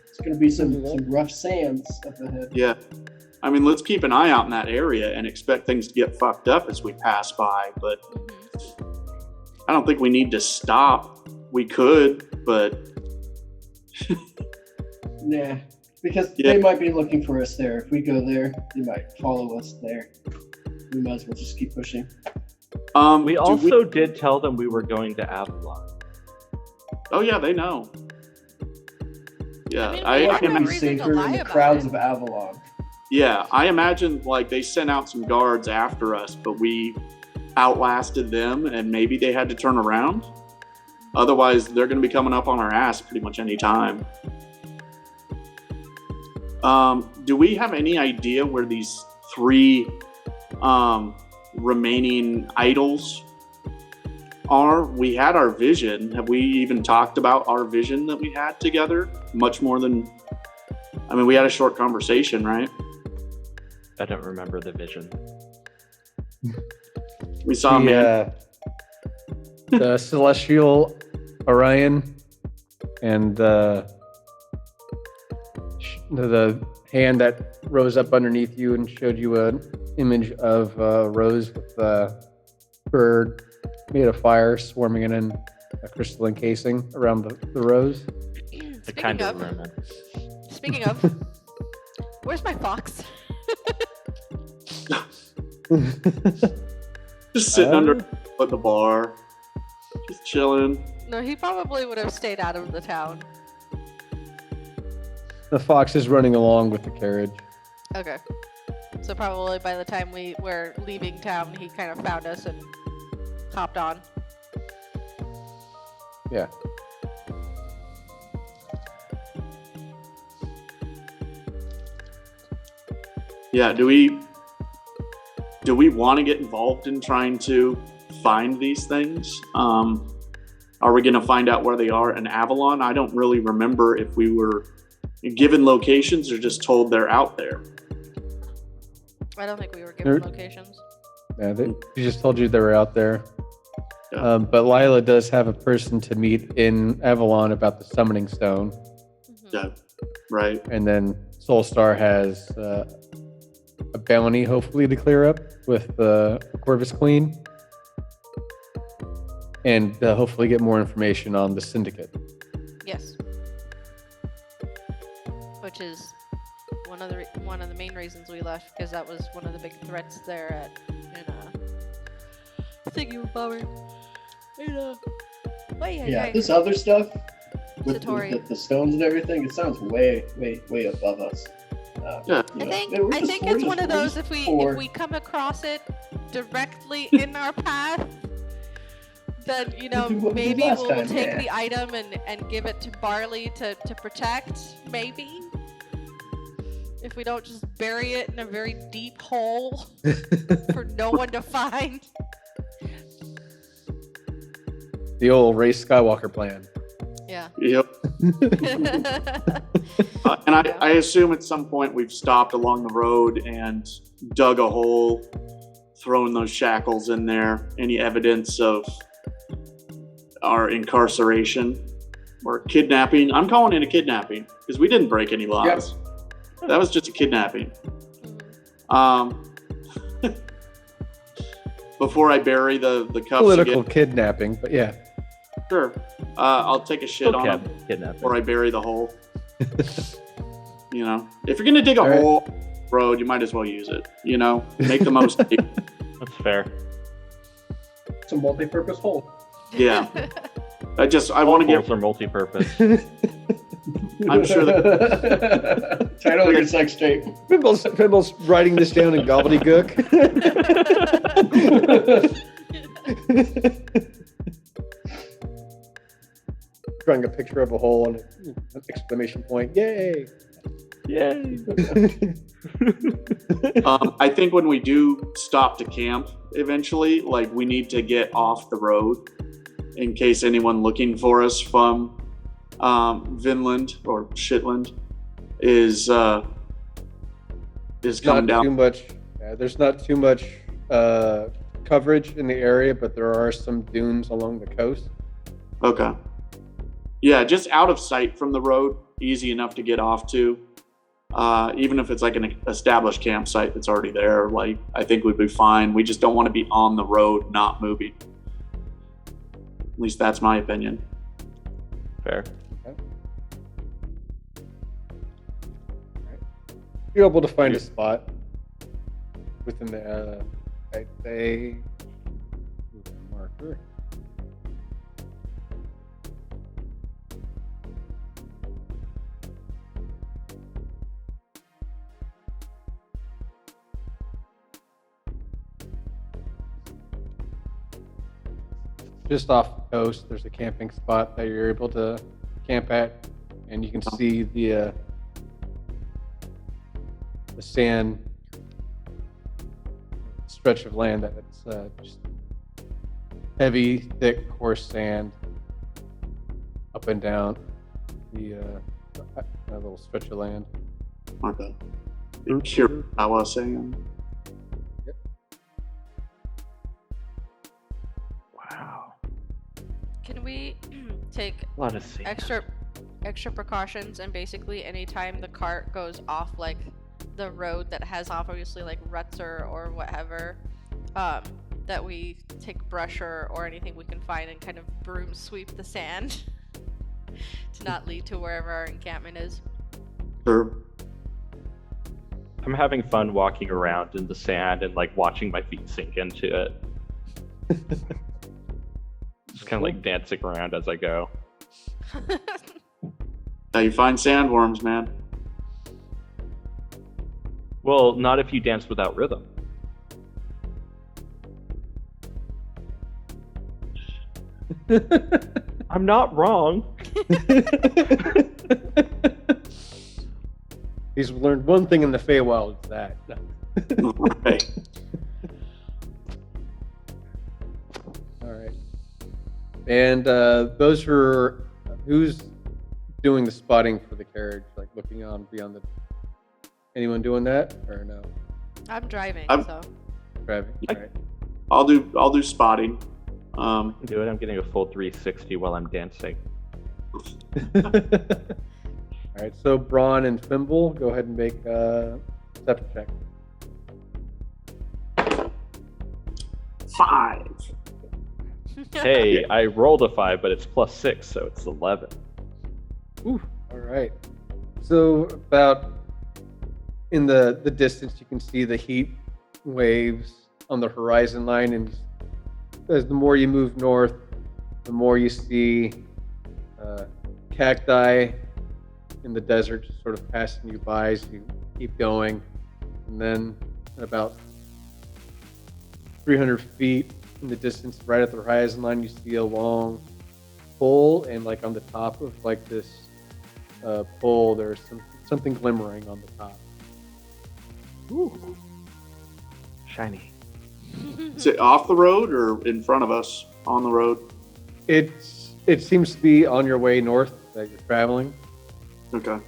It's gonna be some rough sands up ahead. Yeah. I mean, let's keep an eye out in that area and expect things to get fucked up as we pass by, but I don't think we need to stop. We could, but Nah, because Yeah. they might be looking for us there. If we go there, they might follow us there. We might as well just keep pushing. We also did tell them we were going to Avalon. Oh yeah, they know. Yeah, I mean, I we It have could no be reason to safer lie in the about crowds it. of Avalon. I imagine like they sent out some guards after us, but we outlasted them, and maybe they had to turn around. Otherwise, they're going to be coming up on our ass pretty much any time. Do we have any idea where these 3 remaining idols are? We had our vision. Have we even talked about our vision that we had together? Much more than, I mean, we had a short conversation, right? I don't remember the vision. We saw a man. The Celestial Orion and the hand that rose up underneath you and showed you an image of a rose with a bird made of fire swarming in a crystalline casing around the rose. I Speaking kind of of, remember. Speaking of, where's my fox? Just sitting under at the bar, just chilling. No, he probably would have stayed out of the town. The fox is running along with the carriage. Okay. So probably by the time we were leaving town, he kind of found us and hopped on. Yeah. Yeah, do we want to get involved in trying to find these things? Are we going to find out where they are in Avalon? I don't really remember if we were given locations or just told they're out there. I don't think we were given locations. Yeah, she just told you they were out there. Yeah. But Lila does have a person to meet in Avalon about the summoning stone. Mhm. Yeah, right. And then Soulstar has a bounty, hopefully, to clear up with the Corvus Queen. And hopefully get more information on the Syndicate. Yes. Which is one of the main reasons we left, because that was one of the big threats there in Thingy-Bower. Yeah, this other stuff with Satori. the stones and everything, it sounds way above us. Yeah. You know, I think it's one of those, if we come across it directly in our path, then We do what we did maybe last we'll time, take yeah. the item and give it to Barley to protect, maybe. If we don't just bury it in a very deep hole for no one to find. The old Rey Skywalker plan. Yeah. Yep. And I assume at some point we've stopped along the road and dug a hole, thrown those shackles in there. Any evidence of our incarceration or kidnapping? I'm calling it a kidnapping because we didn't break any laws. That was just a kidnapping. Before I bury the cups Political again, kidnapping, but yeah. sure. I'll take a shit on them Kidnapping. before I bury the hole. You know, if you're gonna dig a All right. hole road, you might as well use it. You know, make the most. of it. That's fair. It's a multi-purpose hole. Yeah. I want to Holes get. are multi-purpose. I'm sure that Trying to look at sex tape. Fimble's writing this down in gobbledygook. Drawing a picture of a hole and an exclamation point. Yay! Yay! I think when we do stop to camp eventually, like we need to get off the road in case anyone looking for us from Vinland or Shitland is coming Not down. too much. There's not too much coverage in the area, but there are some dunes along the coast. Okay. Yeah, just out of sight from the road, easy enough to get off to. Even if it's like an established campsite that's already there, like I think we'd be fine. We just don't want to be on the road, not moving. At least that's my opinion. Fair. You're able to find a spot within the, I'd say, marker. Just off the coast, there's a camping spot that you're able to camp at, and you can see the sand stretch of land that's just heavy, thick, coarse sand up and down the that little stretch of land. Okay. Sure, I was saying. Wow. Can we take A lot of sand. extra precautions, and basically anytime the cart goes off like the road that has obviously like ruts or whatever, that we take brush or anything we can find and kind of broom sweep the sand to not lead to wherever our encampment is. Sure. I'm having fun walking around in the sand and like watching my feet sink into it. Just kind of like dancing around as I go. How you find sandworms, man? Well, not if you dance without rhythm. I'm not wrong. He's learned one thing in the Feywild, it's that. No. Right. All right. And who's doing the spotting for the carriage, like looking on beyond the. Anyone doing that or no? I'm driving, so. Driving. All right. I'll do spotting. Do it. I'm getting a full 360 while I'm dancing. All right. So Braun and Fimble, go ahead and make a perception check. 5. Hey, I rolled a 5, but it's +6, so it's 11. Ooh. All right. So about in the distance, you can see the heat waves on the horizon line, and as the more you move north, the more you see cacti in the desert just sort of passing you by as you keep going. And then at about 300 feet in the distance, right at the horizon line, you see a long pole, and like on the top of like this pole, there's something glimmering on the top. Ooh. Shiny. Is it off the road or in front of us on the road? It seems to be on your way north that you're traveling. Okay.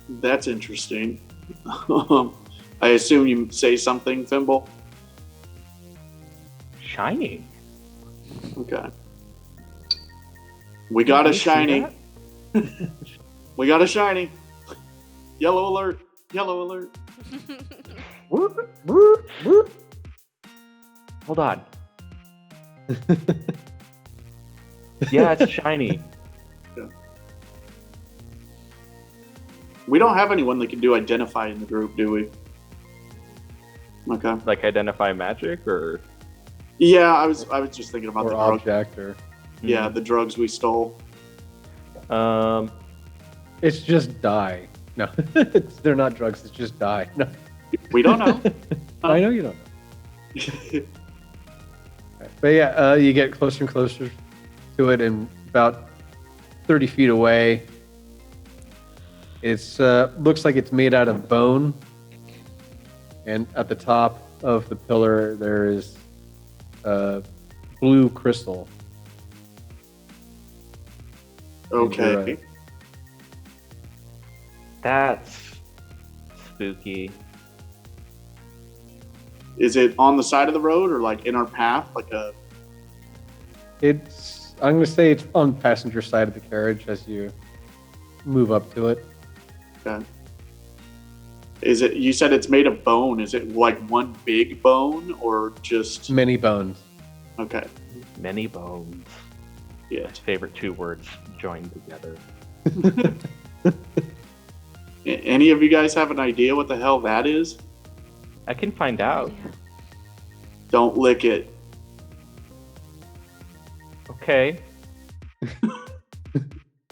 That's interesting. I assume you say something, Fimble? Shiny. Okay. We got a Can you see shiny. that? We got a shiny. Yellow alert. Yellow alert. Hold on. Yeah, it's shiny. We don't have anyone that can do identify in the group, do we? Okay. Like identify magic or Yeah, I was just thinking about Or the drug. object, or Yeah, the drugs we stole. it's just dye. No, they're not drugs. It's just dye. No, We don't know. I know you don't know. Right. But yeah, you get closer and closer to it, and about 30 feet away, it's looks like it's made out of bone, and at the top of the pillar there is blue crystal. Okay. that's spooky. Is it on the side of the road or like in our path? Like a. I'm going to say it's on the passenger side of the carriage as you move up to it. Okay. Is it? You said it's made of bone. Is it like one big bone or just? Many bones. Okay. Many bones. Yeah. My favorite two words joined together. Any of you guys have an idea what the hell that is? I can find out. Don't lick it. Okay.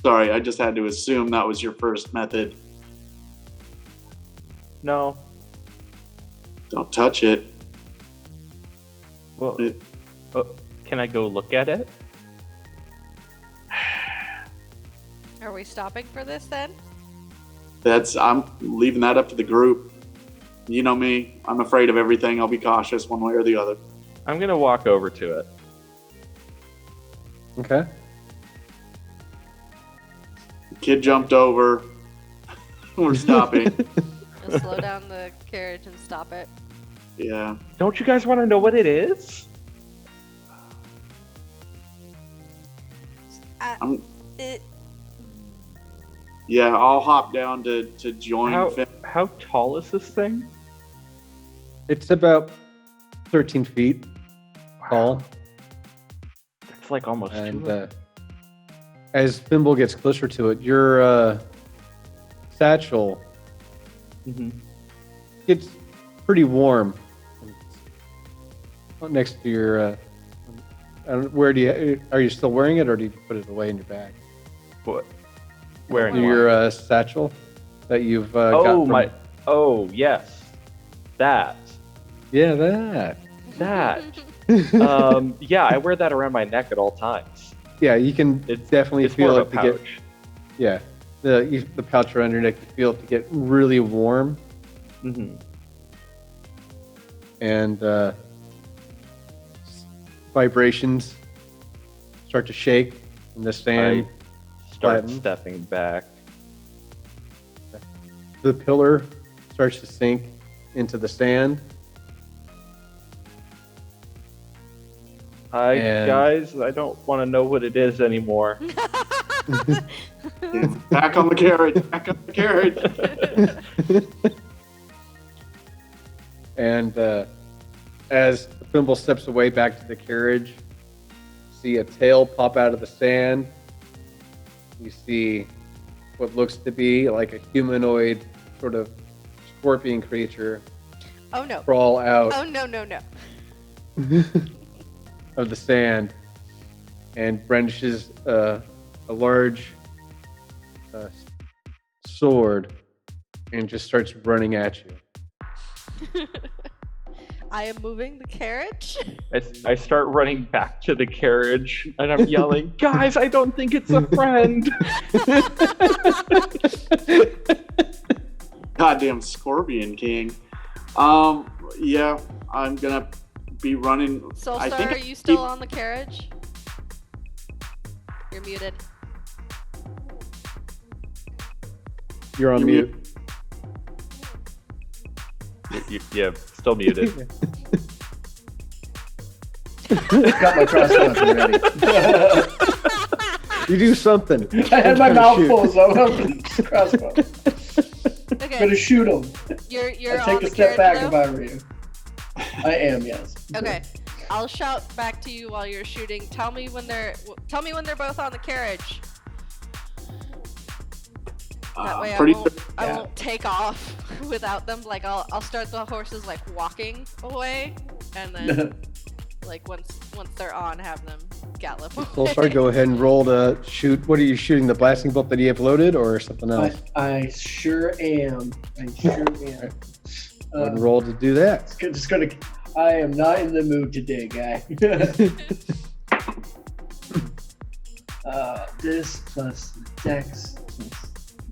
Sorry, I just had to assume that was your first method. No. Don't touch it. Well, can I go look at it? Are we stopping for this then? I'm leaving that up to the group. You know me. I'm afraid of everything. I'll be cautious one way or the other. I'm gonna walk over to it. Okay. The kid jumped over. We're stopping. Just slow down the carriage and stop it. Yeah. Don't you guys want to know what it is? It, Yeah, I'll hop down to join. How tall is this thing? It's about 13 feet tall. like almost And two. as Thimble gets closer to it, your satchel gets pretty warm next to your. Where do you? Are you still wearing it, or do you put it away in your bag? What? Wearing Your satchel that you've got oh from, my! Oh yes, that. Yeah, that. Yeah, I wear that around my neck at all times. Yeah, you can definitely It's feel more it of to a get. pouch. Yeah, the pouch around your neck, you feel it to get really warm, and vibrations start to shake, and the sand. Start flattens. stepping back. The pillar starts to sink into the sand. Guys, I don't want to know what it is anymore. Back on the carriage. Back on the carriage. And as Thimble steps away back to the carriage, see a tail pop out of the sand. You see what looks to be like a humanoid sort of scorpion creature Oh no. crawl out Oh no. of the sand and brandishes a large sword and just starts running at you. I am moving the carriage. I start running back to the carriage and I'm yelling, "Guys, I don't think it's a friend." Goddamn Scorpion King. Yeah, I'm gonna be running. Soulstar, are you still on the carriage? You're muted. You're on You're mute. Yeah, still muted. Got my crossbow ready. You do something. I had my Gotta mouth shoot. full, so I'm opening the crossbow. Okay. Gonna shoot him. You're I'd on take the a step carriage back now? if I were you. I am, yes. Okay. I'll shout back to you while you're shooting. Tell me when they're both on the carriage. That way Pretty I won't take off without them. Like I'll start the horses like walking away, and then like once they're on, have them gallop away. Soulstar, go ahead and roll to shoot. What are you shooting? The blasting bolt that you have loaded, or something else? I sure am. I sure am. Go ahead and roll to do that. Just gonna. I am not in the mood today, guy. This plus dex plus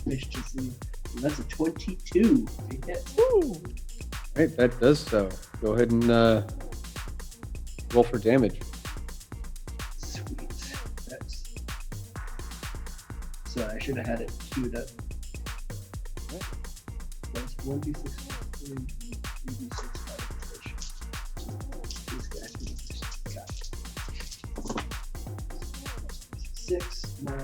efficiency. And that's a 22. to hit. All right, that does so. Go ahead and roll for damage. Sweet. That's. So I should have had it queued up. That's 1d6 plus 3d6 modification. These guys can just got 6, 9,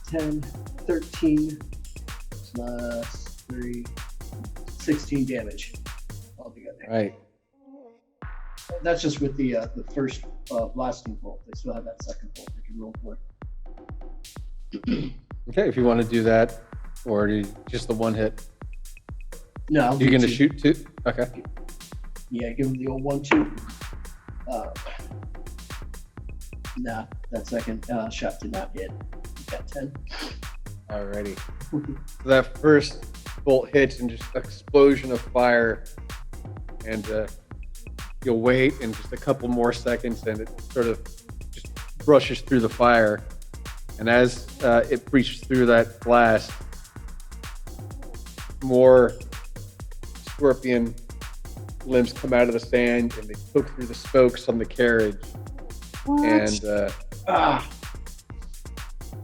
10, 13 plus 3, 16 damage altogether. All right. That's just with the first blasting bolt. They still have that second bolt they can roll for. Okay, if you want to do that, or do you- just the one hit. No, I'll You're do going to two. shoot two? Okay. Yeah, give him the old 1-2. Nah, that second shot did not hit. Got 10. Alrighty. So that first bolt hits and just explosion of fire, and you'll wait in just a couple more seconds, and it sort of just brushes through the fire. And as it breaches through that blast, more scorpion limbs come out of the sand, and they poke through the spokes on the carriage, and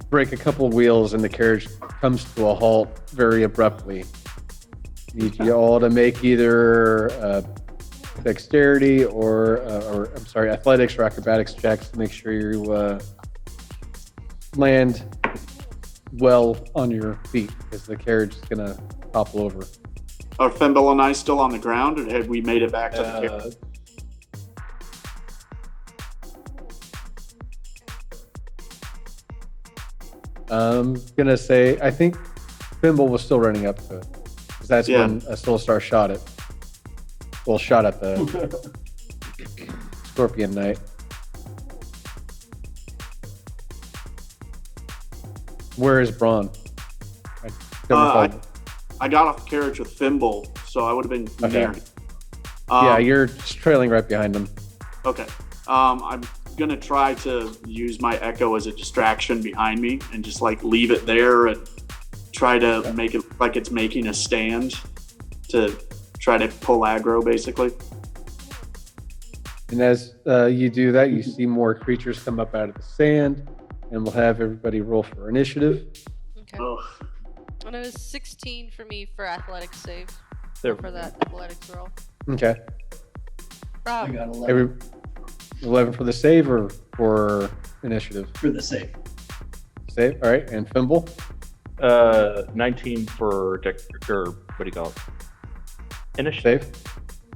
break a couple wheels, and the carriage comes to a halt very abruptly. Need you all to make either dexterity or I'm sorry, athletics or acrobatics checks to make sure you land well on your feet, because the carriage is gonna topple over. Are Thimble and I still on the ground, or had we made it back to the carriage? I'm gonna say I think Thimble was still running up to it. 'Cause that's when a Soul Star shot it. Well, shot at the Scorpion Knight. Where is Braun? I don't recall. I got off the carriage with Thimble, so I would have been Okay. near him. Yeah, you're just trailing right behind him. Okay. I'm gonna try to use my echo as a distraction behind me and just like leave it there and try to make it like it's making a stand to try to pull aggro, basically. And as you do that, you see more creatures come up out of the sand, and we'll have everybody roll for initiative. Okay. Oh, And it was 16 for me for athletics save. There For that athletics roll. Okay. I Rob, got 11 11 for the save or for initiative? for the save. Save. All right. And Fimble? 19 for or what do you call it? Initiative. Save.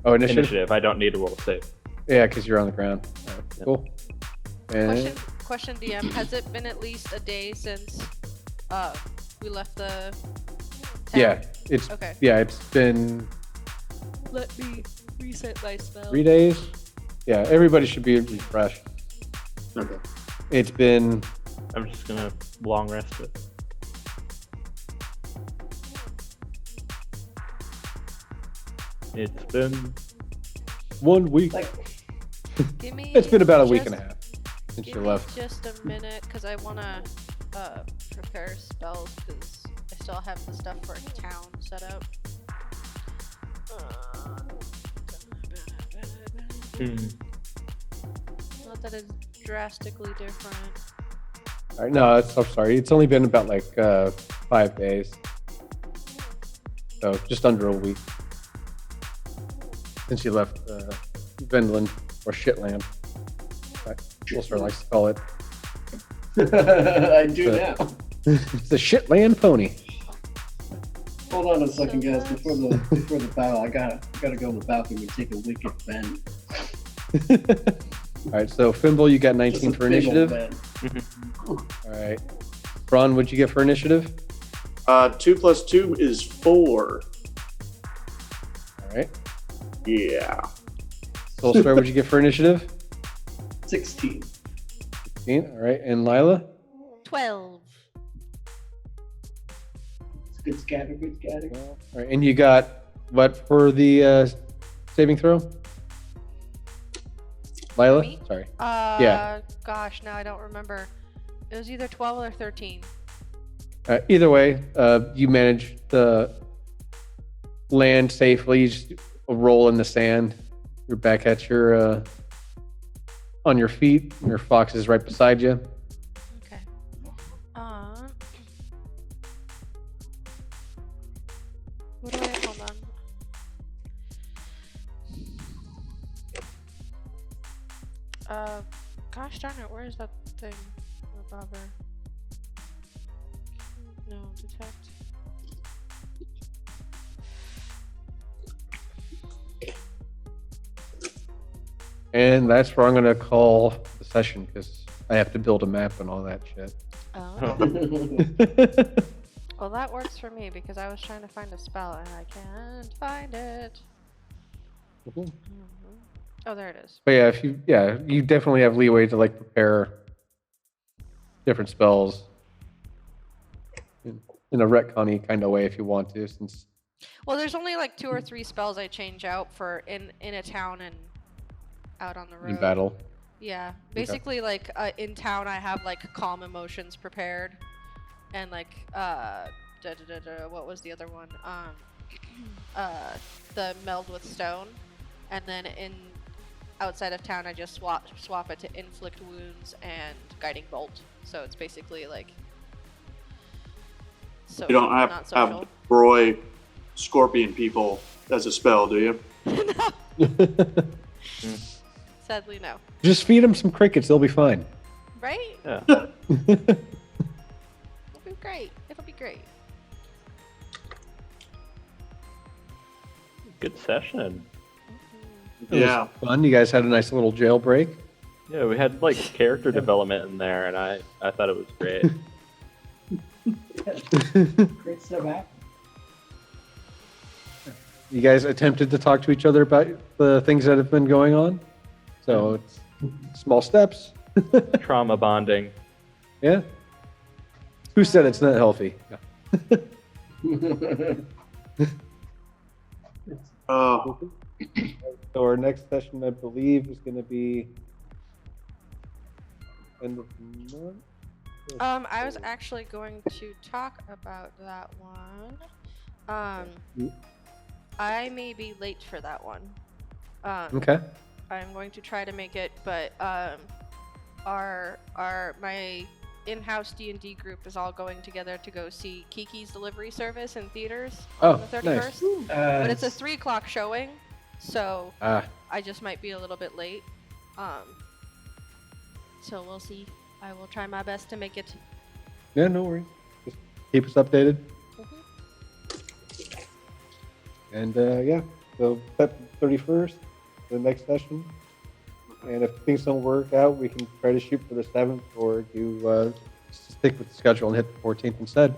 Oh, initiative? Initiative. I don't need to roll a save. Yeah, because you're on the ground. All right, Yep. cool. And question DM, has it been at least a day since we left the town? yeah, it's been Let me reset my spell. 3 days. Yeah, everybody should be refreshed. okay. It's been I'm just gonna long rest it. It's been 1 week. Like, Give me It's been about a week just- and a half since Give you me left. just a minute, because I want to prepare spells, because I still have the stuff for town set up. Not that it's drastically different. All right, no, I'm sorry. It's only been about like 5 days. So just under a week since you left Kvenland, or Shitland. Wolster likes to call it. I do now. It's a Shitland pony. Hold on a second, guys. Before the battle, I gotta go on the balcony and take a wicked bend. All right, so Fimble, you got 19 Just a for big old initiative. bend. All right. Braun, what'd you get for initiative? 2 plus 2 is 4. All right. Yeah. Soulstar, what'd you get for initiative? 16. 16. All right. And Lila? 12. It's good scatter, good scatter. All right. And you got what for the saving throw? Lila? Me? Sorry. Yeah. Gosh, now I don't remember. It was either 12 or 13. Either way, you managed to land safely. You just roll in the sand. You're back at your on your feet. Your fox is right beside you. Okay. What do I hold on? Gosh darn it, where is that thing? The bobber. No, detect. And that's where I'm gonna call the session because I have to build a map and all that shit. Oh. Well, that works for me because I was trying to find a spell and I can't find it. Mhm. Oh, there it is. But you definitely have leeway to like prepare different spells in a retconny kind of way if you want to, since Well, there's only like 2 or 3 spells I change out for in a town and out on the road. in battle. Yeah, basically like in town I have like calm emotions prepared, and like what was the other one? The meld with stone, and then in outside of town I just swap it to inflict wounds and guiding bolt. So it's basically like social, You don't have not to have social. destroy scorpion people as a spell, do you? Sadly, no. Just feed them some crickets; they'll be fine. Right? Yeah. It'll be great. It'll be great. Good session. It was Yeah. fun. You guys had a nice little jailbreak. Yeah, we had like character development in there, and I thought it was great. Great step back. You guys attempted to talk to each other about the things that have been going on. So it's small steps. Trauma bonding. Yeah. Who said it's not healthy? Oh, So our next session, I believe, is going to be end of the month. I was actually going to talk about that one. I may be late for that one. Okay. I'm going to try to make it, but my in-house D&D group is all going together to go see Kiki's Delivery Service in theaters on the 31st. Nice. But it's a 3:00 showing, so Ah, I just might be a little bit late. So we'll see. I will try my best to make it. yeah, no worries. Just keep us updated. And yeah, so Feb 31st, the next session. And if things don't work out, we can try to shoot for the 7th or do stick with the schedule and hit the 14th instead.